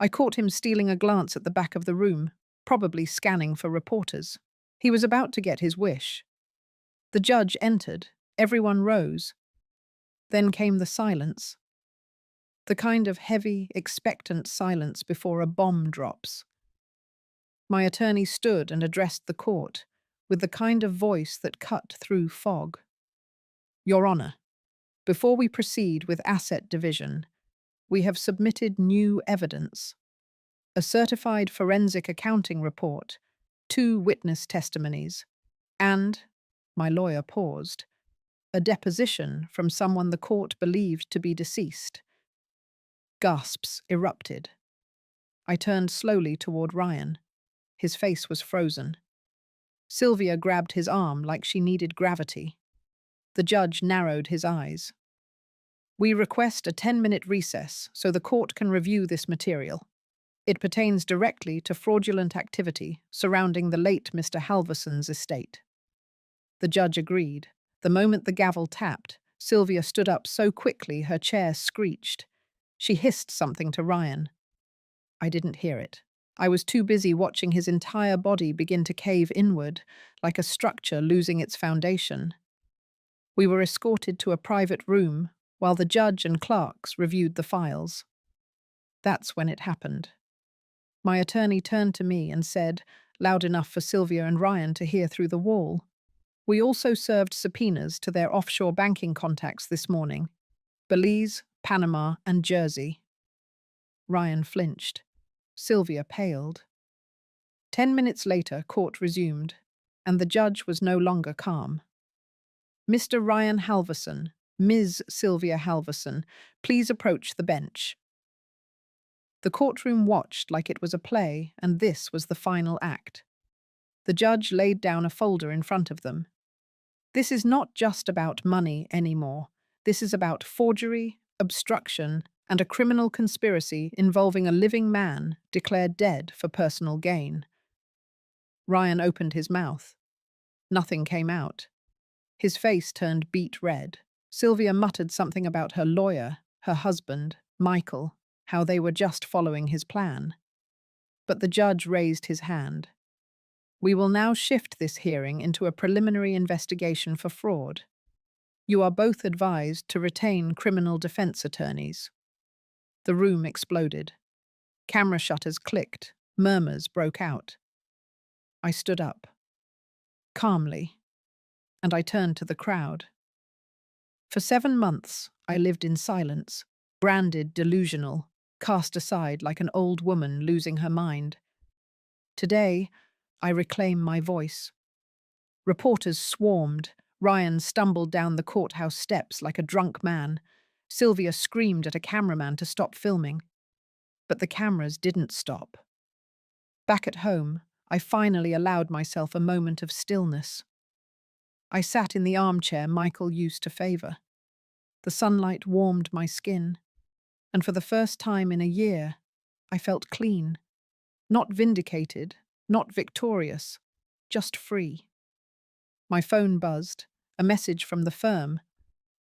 I caught him stealing a glance at the back of the room, probably scanning for reporters. He was about to get his wish. The judge entered. Everyone rose. Then came the silence. The kind of heavy, expectant silence before a bomb drops. My attorney stood and addressed the court, with the kind of voice that cut through fog. "Your Honor, before we proceed with asset division, we have submitted new evidence. A certified forensic accounting report, 2 witness testimonies, and," my lawyer paused, "a deposition from someone the court believed to be deceased." Gasps erupted. I turned slowly toward Ryan. His face was frozen. Sylvia grabbed his arm like she needed gravity. The judge narrowed his eyes. "We request a 10-minute recess so the court can review this material. It pertains directly to fraudulent activity surrounding the late Mr. Halverson's estate." The judge agreed. The moment the gavel tapped, Sylvia stood up so quickly her chair screeched. She hissed something to Ryan. I didn't hear it. I was too busy watching his entire body begin to cave inward, like a structure losing its foundation. We were escorted to a private room while the judge and clerks reviewed the files. That's when it happened. My attorney turned to me and said, loud enough for Sylvia and Ryan to hear through the wall, "We also served subpoenas to their offshore banking contacts this morning: Belize, Panama, and Jersey." Ryan flinched. Sylvia paled. 10 minutes later, court resumed, and the judge was no longer calm. "Mr. Ryan Halverson, Ms. Sylvia Halverson, please approach the bench." The courtroom watched like it was a play, and this was the final act. The judge laid down a folder in front of them. "This is not just about money anymore. This is about forgery, obstruction, and a criminal conspiracy involving a living man declared dead for personal gain." Ryan opened his mouth. Nothing came out. His face turned beet red. Sylvia muttered something about her lawyer, her husband, Michael, how they were just following his plan. But the judge raised his hand. "We will now shift this hearing into a preliminary investigation for fraud. You are both advised to retain criminal defense attorneys." The room exploded. Camera shutters clicked. Murmurs broke out. I stood up. Calmly. And I turned to the crowd. For 7 months, I lived in silence, branded delusional, cast aside like an old woman losing her mind. Today, I reclaim my voice. Reporters swarmed. Ryan stumbled down the courthouse steps like a drunk man. Sylvia screamed at a cameraman to stop filming. But the cameras didn't stop. Back at home, I finally allowed myself a moment of stillness. I sat in the armchair Michael used to favor. The sunlight warmed my skin, and for the first time in a year, I felt clean. Not vindicated, not victorious, just free. My phone buzzed, a message from the firm.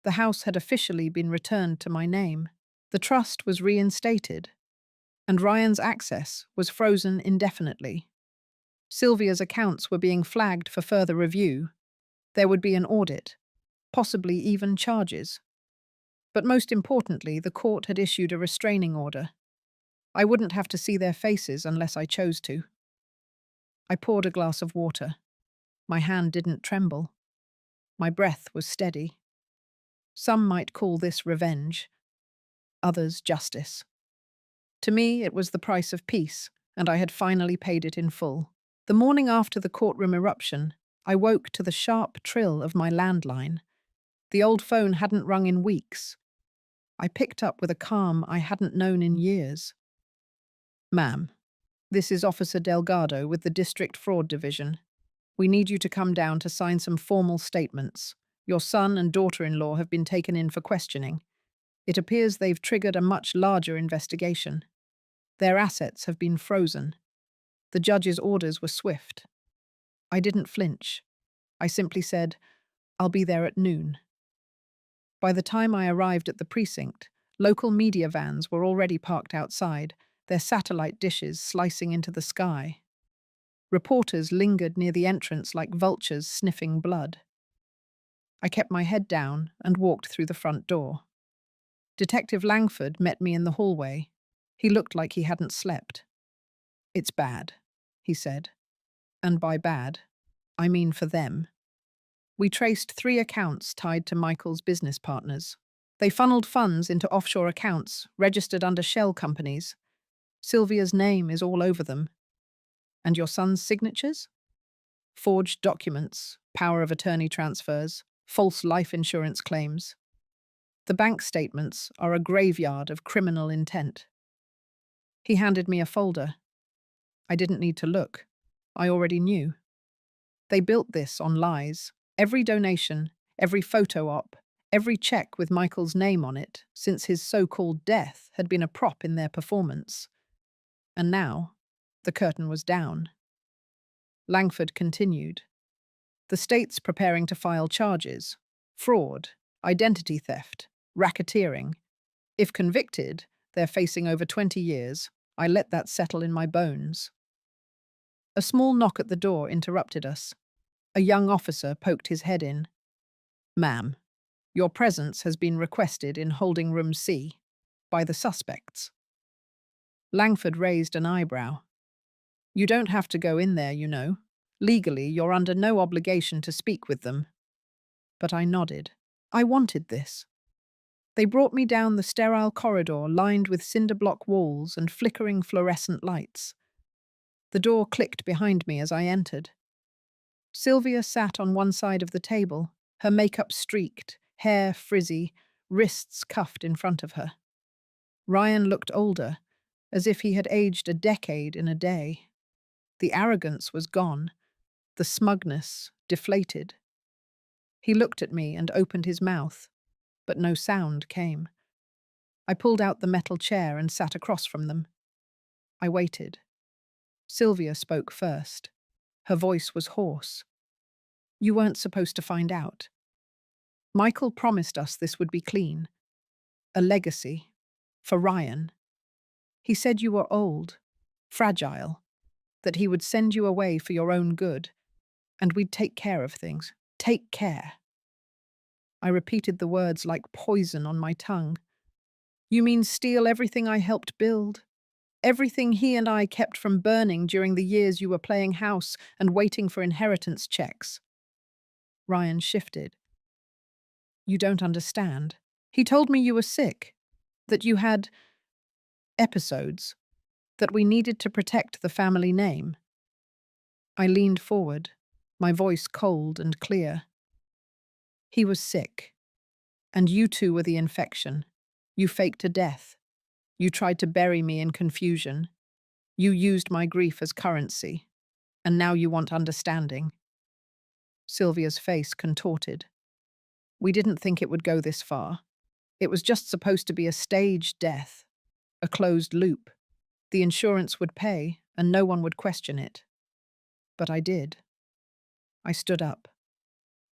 The house had officially been returned to my name. The trust was reinstated, and Ryan's access was frozen indefinitely. Sylvia's accounts were being flagged for further review. There would be an audit, possibly even charges. But most importantly, the court had issued a restraining order. I wouldn't have to see their faces unless I chose to. I poured a glass of water. My hand didn't tremble. My breath was steady. Some might call this revenge, others justice. To me, it was the price of peace, and I had finally paid it in full. The morning after the courtroom eruption, I woke to the sharp trill of my landline. The old phone hadn't rung in weeks. I picked up with a calm I hadn't known in years. "Ma'am, this is Officer Delgado with the District Fraud Division. We need you to come down to sign some formal statements. Your son and daughter-in-law have been taken in for questioning. It appears they've triggered a much larger investigation. Their assets have been frozen. The judge's orders were swift." I didn't flinch. I simply said, "I'll be there at noon." By the time I arrived at the precinct, local media vans were already parked outside, their satellite dishes slicing into the sky. Reporters lingered near the entrance like vultures sniffing blood. I kept my head down and walked through the front door. Detective Langford met me in the hallway. He looked like he hadn't slept. "It's bad," he said. "And by bad, I mean for them." We traced 3 accounts tied to Michael's business partners. They funneled funds into offshore accounts registered under shell companies. Sylvia's name is all over them. And your son's signatures? Forged documents, power of attorney transfers, false life insurance claims. The bank statements are a graveyard of criminal intent. He handed me a folder. I didn't need to look. I already knew. They built this on lies. Every donation, every photo op, every check with Michael's name on it since his so-called death had been a prop in their performance. And now, the curtain was down. Langford continued. The state's preparing to file charges. Fraud, identity theft, racketeering. If convicted, they're facing over 20 years. I let that settle in my bones. A small knock at the door interrupted us. A young officer poked his head in. "Ma'am, your presence has been requested in holding room C by the suspects." Langford raised an eyebrow. "You don't have to go in there, you know. Legally, you're under no obligation to speak with them." But I nodded. I wanted this. They brought me down the sterile corridor lined with cinder block walls and flickering fluorescent lights. The door clicked behind me as I entered. Sylvia sat on one side of the table, her makeup streaked, hair frizzy, wrists cuffed in front of her. Ryan looked older, as if he had aged a decade in a day. The arrogance was gone, the smugness deflated. He looked at me and opened his mouth, but no sound came. I pulled out the metal chair and sat across from them. I waited. Sylvia spoke first. Her voice was hoarse. "You weren't supposed to find out. Michael promised us this would be clean. A legacy. For Ryan. He said you were old, fragile, that he would send you away for your own good, and we'd take care of things. Take care." I repeated the words like poison on my tongue. "You mean steal everything I helped build? Everything he and I kept from burning during the years you were playing house and waiting for inheritance checks?" Ryan shifted. "You don't understand. He told me you were sick, that you had episodes, that we needed to protect the family name. I leaned forward, my voice cold and clear. He was sick, and you two were the infection. You faked a death. You tried to bury me in confusion. You used my grief as currency, and now you want understanding. Sylvia's face contorted. We didn't think it would go this far. It was just supposed to be a staged death, a closed loop. The insurance would pay, and no one would question it. But I did. I stood up.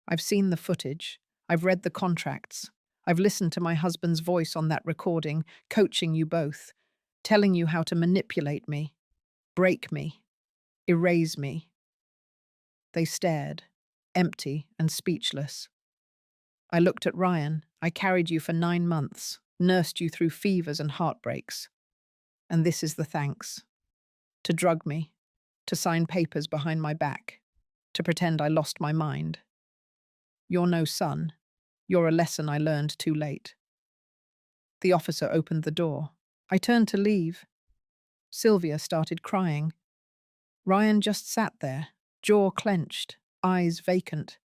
I've seen the footage. I've read the contracts. I've listened to my husband's voice on that recording, coaching you both, telling you how to manipulate me, break me, erase me. They stared, empty and speechless. I looked at Ryan. I carried you for 9 months, nursed you through fevers and heartbreaks. And this is the thanks. To drug me, to sign papers behind my back, to pretend I lost my mind. You're no son. You're a lesson I learned too late. The officer opened the door. I turned to leave. Sylvia started crying. Ryan just sat there, jaw clenched, eyes vacant.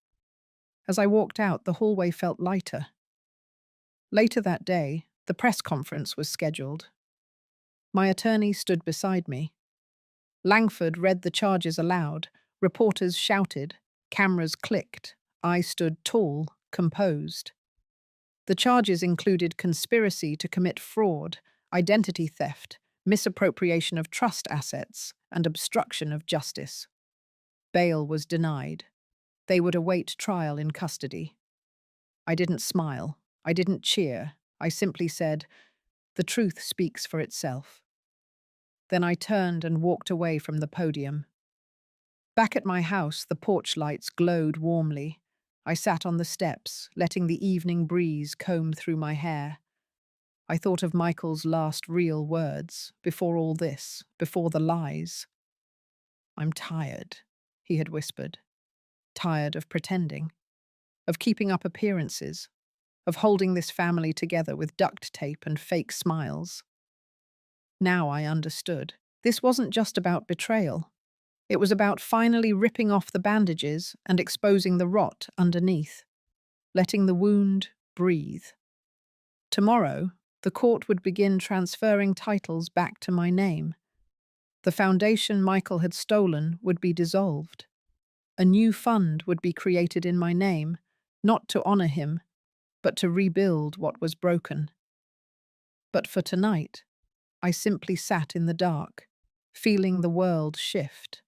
As I walked out, the hallway felt lighter. Later that day, the press conference was scheduled. My attorney stood beside me. Langford read the charges aloud. Reporters shouted. Cameras clicked. I stood tall, composed. The charges included conspiracy to commit fraud, identity theft, misappropriation of trust assets, and obstruction of justice. Bail was denied. They would await trial in custody. I didn't smile. I didn't cheer. I simply said, "The truth speaks for itself." Then I turned and walked away from the podium. Back at my house, the porch lights glowed warmly. I sat on the steps, letting the evening breeze comb through my hair. I thought of Michael's last real words, before all this, before the lies. "I'm tired," he had whispered. Tired of pretending, of keeping up appearances, of holding this family together with duct tape and fake smiles. Now I understood. This wasn't just about betrayal. It was about finally ripping off the bandages and exposing the rot underneath, letting the wound breathe. Tomorrow, the court would begin transferring titles back to my name. The foundation Michael had stolen would be dissolved. A new fund would be created in my name, not to honor him, but to rebuild what was broken. But for tonight, I simply sat in the dark, feeling the world shift,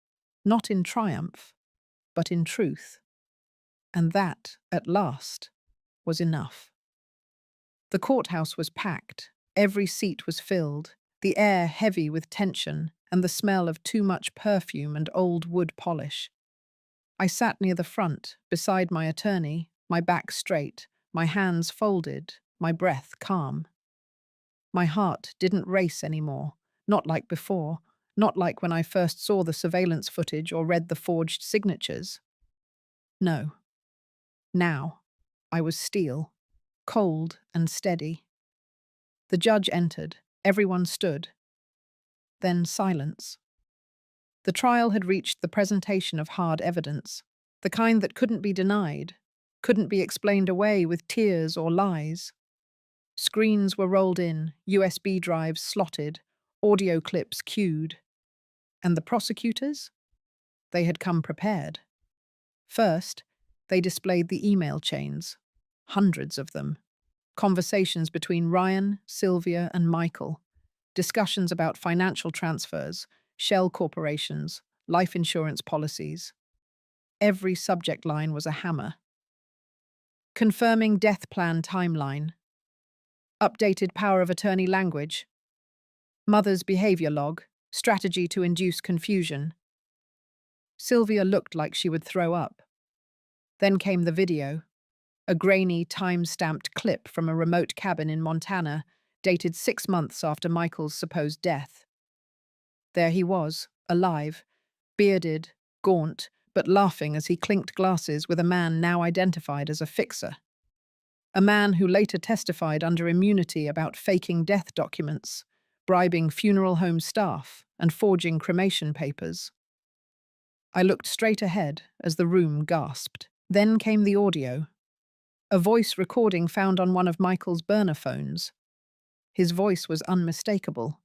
not in triumph, but in truth. And that, at last, was enough. The courthouse was packed. Every seat was filled, the air heavy with tension and the smell of too much perfume and old wood polish. I sat near the front, beside my attorney, my back straight, my hands folded, my breath calm. My heart didn't race anymore, not like before, not like when I first saw the surveillance footage or read the forged signatures. No. Now, I was steel, cold and steady. The judge entered. Everyone stood. Then silence. The trial had reached the presentation of hard evidence, the kind that couldn't be denied, couldn't be explained away with tears or lies. Screens were rolled in, USB drives slotted, audio clips cued. And the prosecutors? They had come prepared. First, they displayed the email chains, hundreds of them. Conversations between Ryan, Sylvia, and Michael. Discussions about financial transfers, shell corporations, life insurance policies. Every subject line was a hammer. Confirming death plan timeline. Updated power of attorney language. Mother's behavior log. Strategy to induce confusion. Sylvia looked like she would throw up. Then came the video. A grainy, time-stamped clip from a remote cabin in Montana, dated 6 months after Michael's supposed death. There he was, alive, bearded, gaunt, but laughing as he clinked glasses with a man now identified as a fixer. A man who later testified under immunity about faking death documents, bribing funeral home staff and forging cremation papers. I looked straight ahead as the room gasped. Then came the audio, a voice recording found on one of Michael's burner phones. His voice was unmistakable.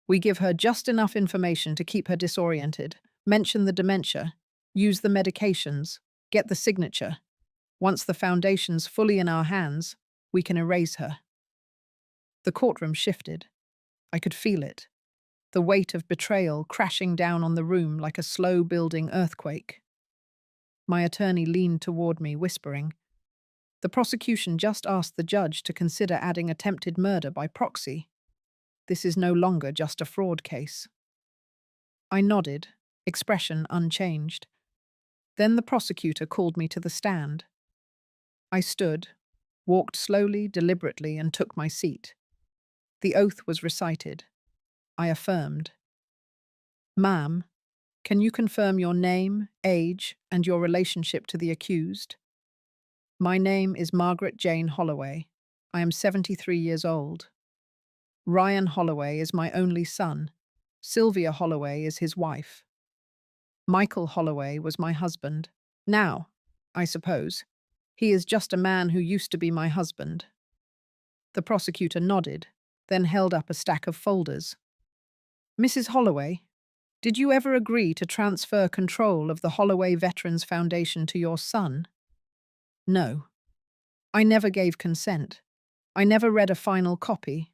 We give her just enough information to keep her disoriented, mention the dementia, use the medications, get the signature. Once the foundation's fully in our hands, we can erase her. The courtroom shifted. I could feel it, the weight of betrayal crashing down on the room like a slow-building earthquake. My attorney leaned toward me, whispering, "The prosecution just asked the judge to consider adding attempted murder by proxy. This is no longer just a fraud case." I nodded, expression unchanged. Then the prosecutor called me to the stand. I stood, walked slowly, deliberately, and took my seat. The oath was recited. I affirmed, "Ma'am, can you confirm your name, age, and your relationship to the accused?" "My name is Margaret Jane Holloway. I am 73 years old. Ryan Holloway is my only son. Sylvia Holloway is his wife. Michael Holloway was my husband. Now, I suppose, he is just a man who used to be my husband." The prosecutor nodded, then held up a stack of folders. "Mrs. Holloway, did you ever agree to transfer control of the Holloway Veterans Foundation to your son?" "No. I never gave consent. I never read a final copy.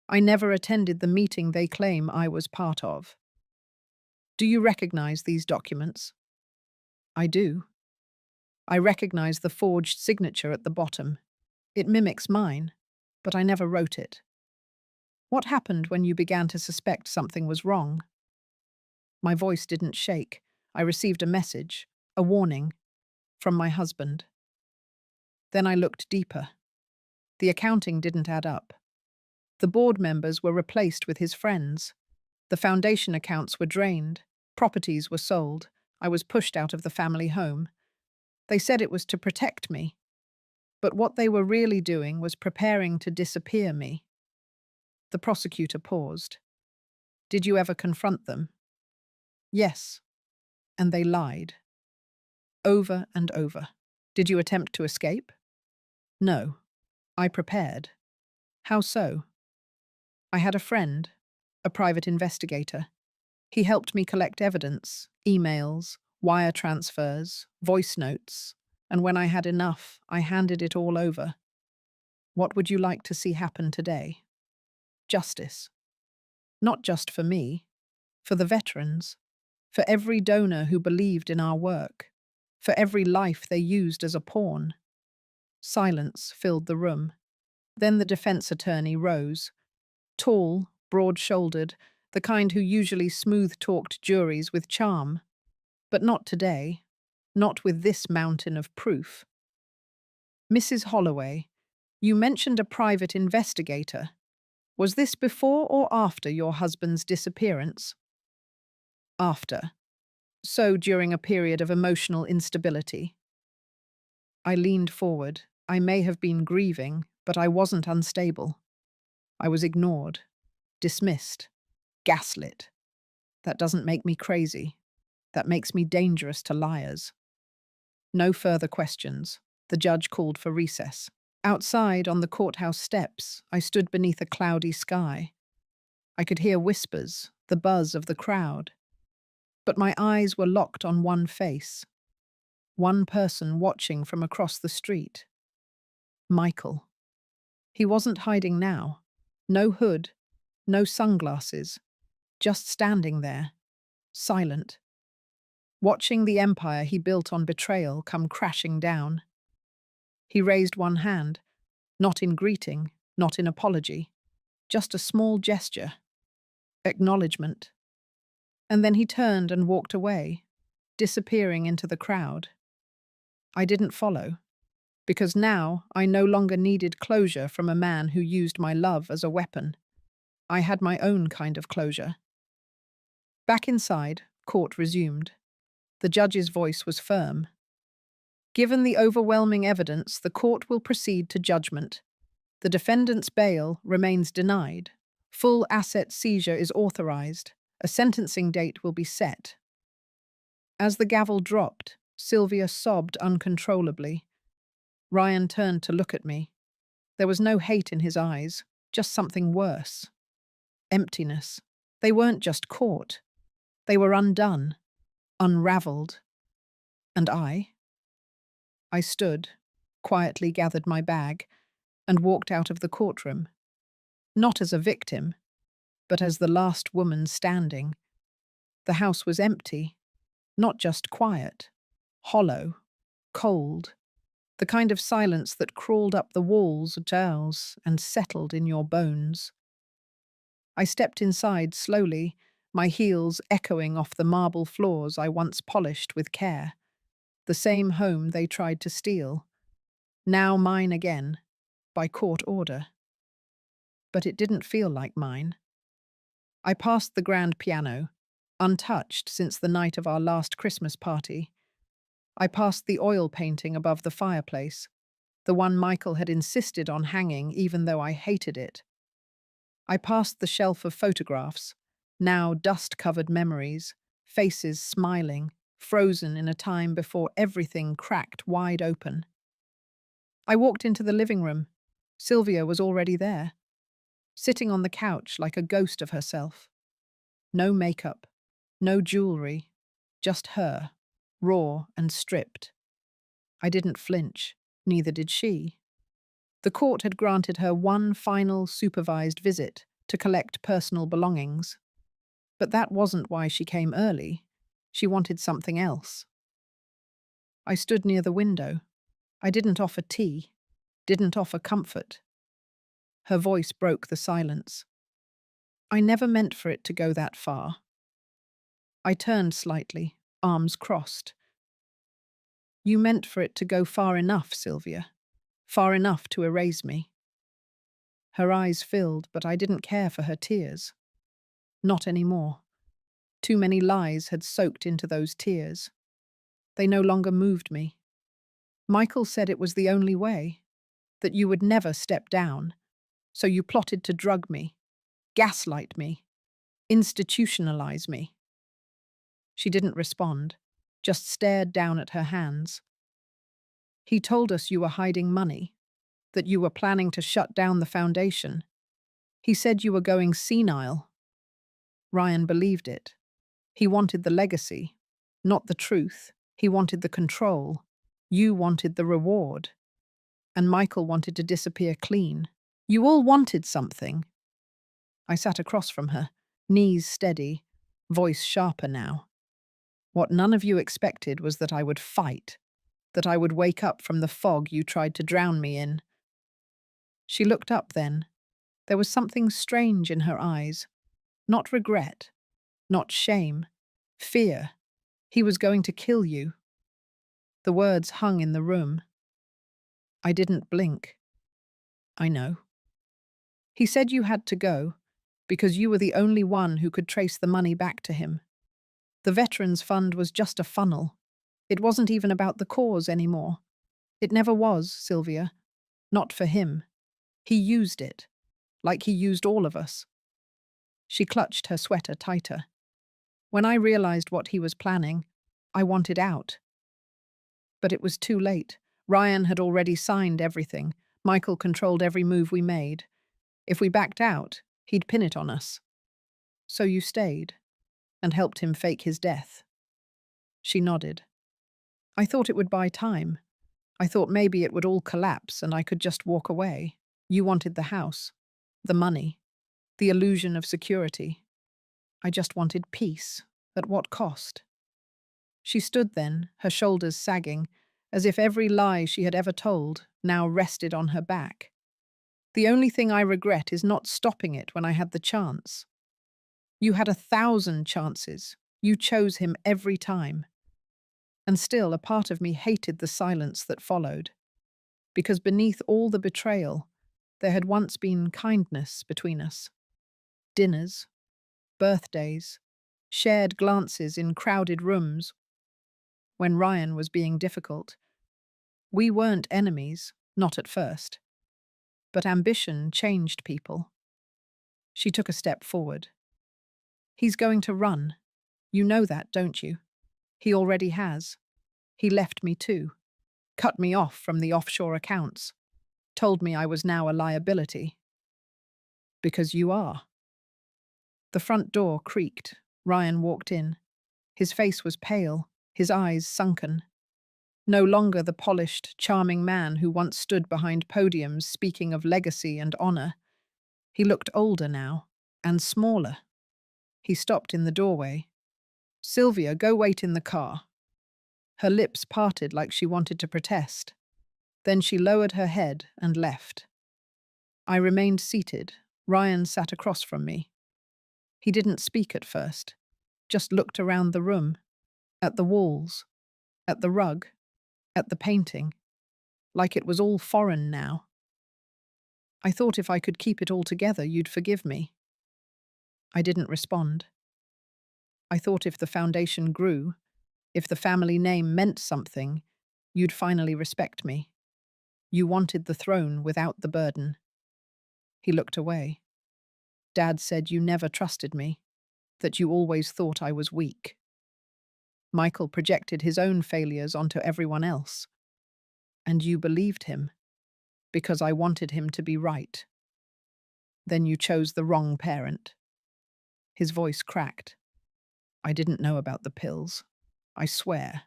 I never attended the meeting they claim I was part of." "Do you recognize these documents?" "I do. I recognize the forged signature at the bottom. It mimics mine, but I never wrote it." "What happened when you began to suspect something was wrong?" My voice didn't shake. I received a message, a warning, from my husband. Then I looked deeper. The accounting didn't add up. The board members were replaced with his friends. The foundation accounts were drained. Properties were sold. I was pushed out of the family home. They said it was to protect me. But what they were really doing was preparing to disappear me. The prosecutor paused. "Did you ever confront them?" "Yes." "And they lied?" "Over and over." "Did you attempt to escape?" "No. I prepared." "How so?" "I had a friend, a private investigator. He helped me collect evidence, emails, wire transfers, voice notes, and when I had enough, I handed it all over." "What would you like to see happen today?" "Justice. Not just for me, for the veterans, for every donor who believed in our work, for every life they used as a pawn." Silence filled the room. Then the defense attorney rose. Tall, broad-shouldered, the kind who usually smooth-talked juries with charm. But not today. Not with this mountain of proof. "Mrs. Holloway, you mentioned a private investigator. Was this before or after your husband's disappearance?" "After. So during a period of emotional instability." I leaned forward. I may have been grieving, but I wasn't unstable. I was ignored, dismissed, gaslit. That doesn't make me crazy. That makes me dangerous to liars. No further questions. The judge called for recess. Outside, on the courthouse steps, I stood beneath a cloudy sky. I could hear whispers, the buzz of the crowd. But my eyes were locked on one face. One person watching from across the street. Michael. He wasn't hiding now. No hood, no sunglasses. Just standing there, silent. Watching the empire he built on betrayal come crashing down. He raised one hand, not in greeting, not in apology, just a small gesture. Acknowledgement. And then he turned and walked away, disappearing into the crowd. I didn't follow, because now I no longer needed closure from a man who used my love as a weapon. I had my own kind of closure. Back inside, court resumed. The judge's voice was firm. "Given the overwhelming evidence, the court will proceed to judgment. The defendant's bail remains denied, Full asset seizure is authorized. A sentencing date will be set. As the gavel dropped, Sylvia sobbed uncontrollably. Ryan turned to look at me. There was no hate in his eyes, just something worse. Emptiness. They weren't just caught. They were undone, unraveled. And I stood, quietly gathered my bag, and walked out of the courtroom. Not as a victim, but as the last woman standing. The house was empty, not just quiet, hollow, cold, the kind of silence that crawled up the walls, jails, and settled in your bones. I stepped inside slowly, my heels echoing off the marble floors I once polished with care. The same home they tried to steal. Now mine again, by court order. But it didn't feel like mine. I passed the grand piano, untouched since the night of our last Christmas party. I passed the oil painting above the fireplace, the one Michael had insisted on hanging even though I hated it. I passed the shelf of photographs, now dust-covered memories, faces smiling, frozen in a time before everything cracked wide open. I walked into the living room. Sylvia was already there, sitting on the couch like a ghost of herself. No makeup, no jewelry, just her, raw and stripped. I didn't flinch, neither did she. The court had granted her one final supervised visit to collect personal belongings. But that wasn't why she came early. She wanted something else. I stood near the window. I didn't offer tea, didn't offer comfort. Her voice broke the silence. I never meant for it to go that far. I turned slightly, arms crossed. You meant for it to go far enough, Sylvia. Far enough to erase me. Her eyes filled, but I didn't care for her tears. Not anymore. Too many lies had soaked into those tears. They no longer moved me. Michael said it was the only way, that you would never step down, so you plotted to drug me, gaslight me, institutionalize me. She didn't respond, just stared down at her hands. He told us you were hiding money, that you were planning to shut down the foundation. He said you were going senile. Ryan believed it. He wanted the legacy, not the truth. He wanted the control. You wanted the reward. And Michael wanted to disappear clean. You all wanted something. I sat across from her, knees steady, voice sharper now. What none of you expected was that I would fight, that I would wake up from the fog you tried to drown me in. She looked up then. There was something strange in her eyes. Not regret, not shame, fear. He was going to kill you. The words hung in the room. I didn't blink. I know. He said you had to go, because you were the only one who could trace the money back to him. The Veterans Fund was just a funnel. It wasn't even about the cause anymore. It never was, Sylvia. Not for him. He used it, like he used all of us. She clutched her sweater tighter. When I realized what he was planning, I wanted out. But it was too late. Ryan had already signed everything. Michael controlled every move we made. If we backed out, he'd pin it on us. So you stayed, and helped him fake his death. She nodded. I thought it would buy time. I thought maybe it would all collapse and I could just walk away. You wanted the house, the money, the illusion of security. I just wanted peace. At what cost? She stood then, her shoulders sagging, as if every lie she had ever told now rested on her back. The only thing I regret is not stopping it when I had the chance. You had 1,000 chances. You chose him every time. And still, a part of me hated the silence that followed. Because beneath all the betrayal, there had once been kindness between us. Dinners, birthdays, shared glances in crowded rooms. When Ryan was being difficult, we weren't enemies, not at first. But ambition changed people. She took a step forward. He's going to run. You know that, don't you? He already has. He left me too. Cut me off from the offshore accounts. Told me I was now a liability. Because you are. The front door creaked. Ryan walked in. His face was pale, his eyes sunken. No longer the polished, charming man who once stood behind podiums speaking of legacy and honor. He looked older now, and smaller. He stopped in the doorway. "Sylvia, go wait in the car." Her lips parted like she wanted to protest. Then she lowered her head and left. I remained seated. Ryan sat across from me. He didn't speak at first, just looked around the room, at the walls, at the rug, at the painting, like it was all foreign now. I thought if I could keep it all together, you'd forgive me. I didn't respond. I thought if the foundation grew, if the family name meant something, you'd finally respect me. You wanted the throne without the burden. He looked away. Dad said you never trusted me, that you always thought I was weak. Michael projected his own failures onto everyone else. And you believed him, because I wanted him to be right. Then you chose the wrong parent. His voice cracked. I didn't know about the pills, I swear.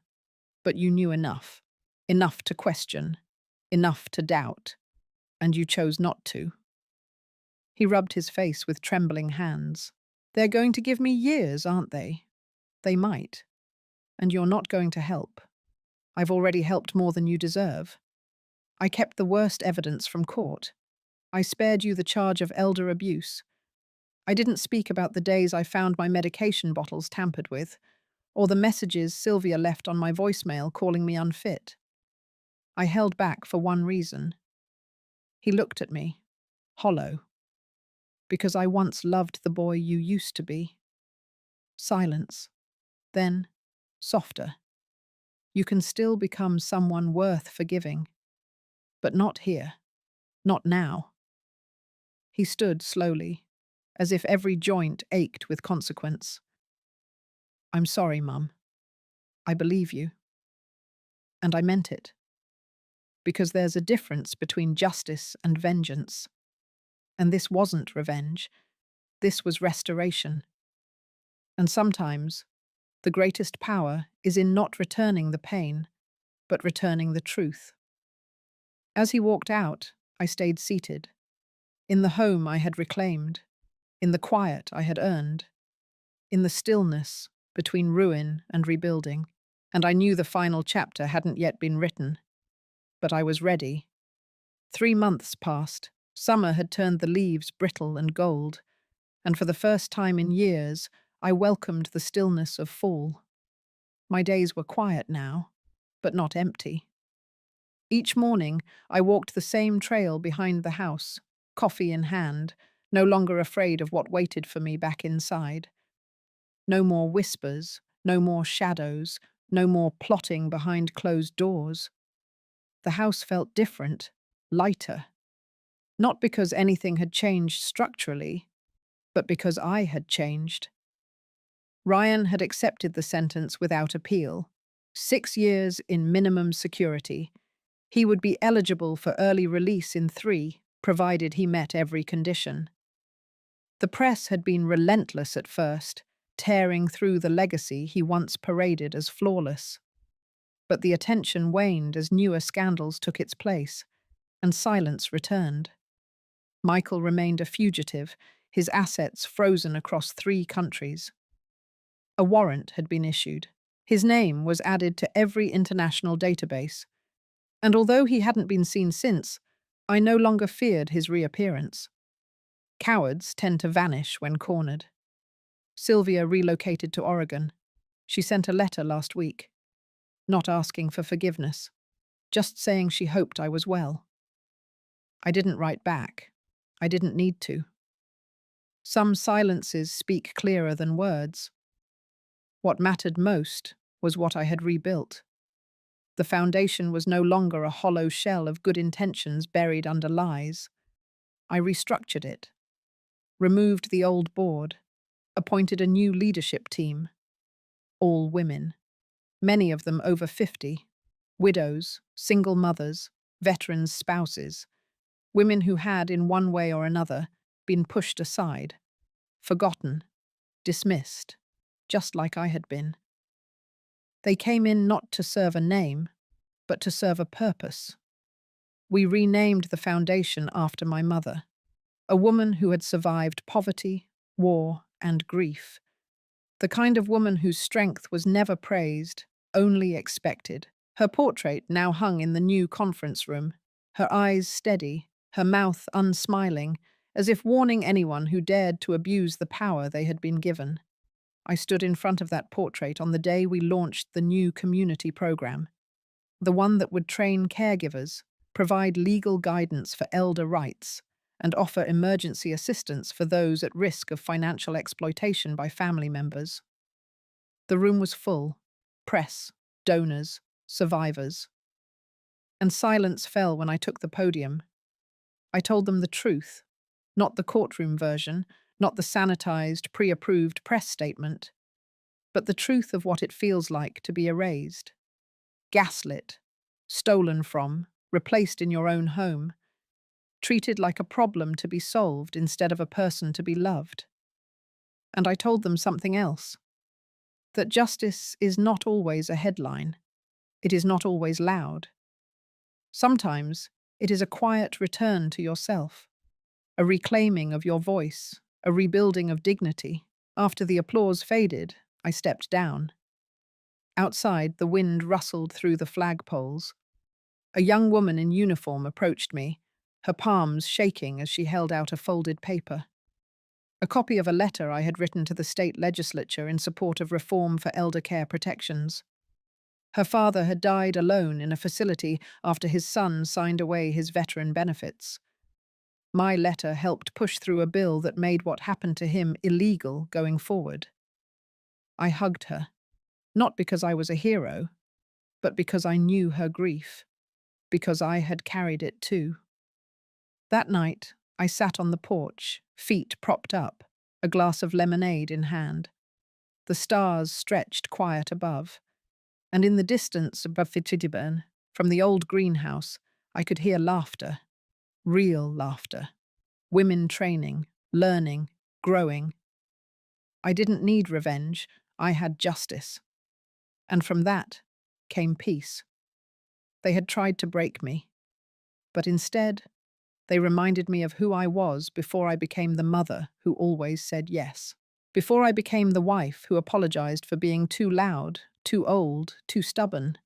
But you knew enough. Enough to question. Enough to doubt. And you chose not to. He rubbed his face with trembling hands. They're going to give me years, aren't they? They might. And you're not going to help. I've already helped more than you deserve. I kept the worst evidence from court. I spared you the charge of elder abuse. I didn't speak about the days I found my medication bottles tampered with, or the messages Sylvia left on my voicemail calling me unfit. I held back for one reason. He looked at me, hollow. Because I once loved the boy you used to be. Silence. Then, softer. You can still become someone worth forgiving. But not here. Not now. He stood slowly, as if every joint ached with consequence. I'm sorry, Mum. I believe you. And I meant it. Because there's a difference between justice and vengeance. And this wasn't revenge. This was restoration. And sometimes, the greatest power is in not returning the pain, but returning the truth. As he walked out, I stayed seated. In the home I had reclaimed. In the quiet I had earned. In the stillness between ruin and rebuilding. And I knew the final chapter hadn't yet been written. But I was ready. 3 months passed. Summer had turned the leaves brittle and gold. And for the first time in years, I welcomed the stillness of fall. My days were quiet now, but not empty. Each morning, I walked the same trail behind the house, coffee in hand, no longer afraid of what waited for me back inside. No more whispers, no more shadows, no more plotting behind closed doors. The house felt different, lighter. Not because anything had changed structurally, but because I had changed. Ryan had accepted the sentence without appeal. 6 years in minimum security. He would be eligible for early release in 3, provided he met every condition. The press had been relentless at first, tearing through the legacy he once paraded as flawless. But the attention waned as newer scandals took its place, and silence returned. Michael remained a fugitive, his assets frozen across 3 countries. A warrant had been issued. His name was added to every international database. And although he hadn't been seen since, I no longer feared his reappearance. Cowards tend to vanish when cornered. Sylvia relocated to Oregon. She sent a letter last week, not asking for forgiveness, just saying she hoped I was well. I didn't write back. I didn't need to. Some silences speak clearer than words. What mattered most was what I had rebuilt. The foundation was no longer a hollow shell of good intentions buried under lies. I restructured it. removed the old board, appointed a new leadership team, all women, many of them over 50, widows, single mothers, veterans' spouses, women who had, in one way or another, been pushed aside, forgotten, dismissed, just like I had been. They came in not to serve a name, but to serve a purpose. We renamed the foundation after my mother, a woman who had survived poverty, war, and grief. The kind of woman whose strength was never praised, only expected. Her portrait now hung in the new conference room, her eyes steady, her mouth unsmiling, as if warning anyone who dared to abuse the power they had been given. I stood in front of that portrait on the day we launched the new community program, the one that would train caregivers, provide legal guidance for elder rights, and offer emergency assistance for those at risk of financial exploitation by family members. The room was full: press, donors, survivors. And silence fell when I took the podium. I told them the truth, not the courtroom version, not the sanitized, pre-approved press statement, but the truth of what it feels like to be erased, gaslit, stolen from, replaced in your own home, treated like a problem to be solved instead of a person to be loved. And I told them something else, that justice is not always a headline. It is not always loud. Sometimes it is a quiet return to yourself, a reclaiming of your voice, a rebuilding of dignity. After the applause faded, I stepped down. Outside, the wind rustled through the flagpoles. A young woman in uniform approached me, her palms shaking as she held out a folded paper. A copy of a letter I had written to the state legislature in support of reform for elder care protections. Her father had died alone in a facility after his son signed away his veteran benefits. My letter helped push through a bill that made what happened to him illegal going forward. I hugged her, not because I was a hero, but because I knew her grief, because I had carried it too. That night, I sat on the porch, feet propped up, a glass of lemonade in hand. The stars stretched quiet above, and in the distance above Fitidibern, from the old greenhouse, I could hear laughter, real laughter. Women training, learning, growing. I didn't need revenge, I had justice. And from that came peace. They had tried to break me, but instead, they reminded me of who I was before I became the mother who always said yes. Before I became the wife who apologized for being too loud, too old, too stubborn.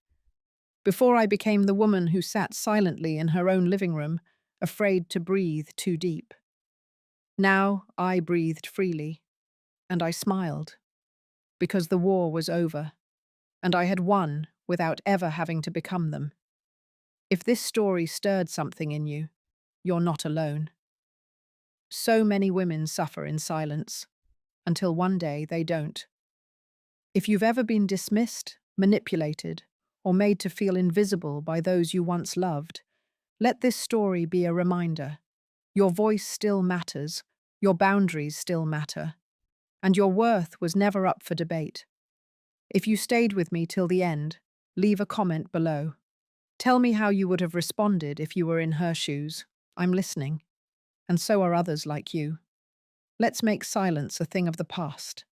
Before I became the woman who sat silently in her own living room, afraid to breathe too deep. Now I breathed freely, and I smiled, because the war was over, and I had won without ever having to become them. If this story stirred something in you, you're not alone. So many women suffer in silence, until one day they don't. If you've ever been dismissed, manipulated, or made to feel invisible by those you once loved, let this story be a reminder. Your voice still matters, your boundaries still matter, and your worth was never up for debate. If you stayed with me till the end, leave a comment below. Tell me how you would have responded if you were in her shoes. I'm listening. And so are others like you. Let's make silence a thing of the past.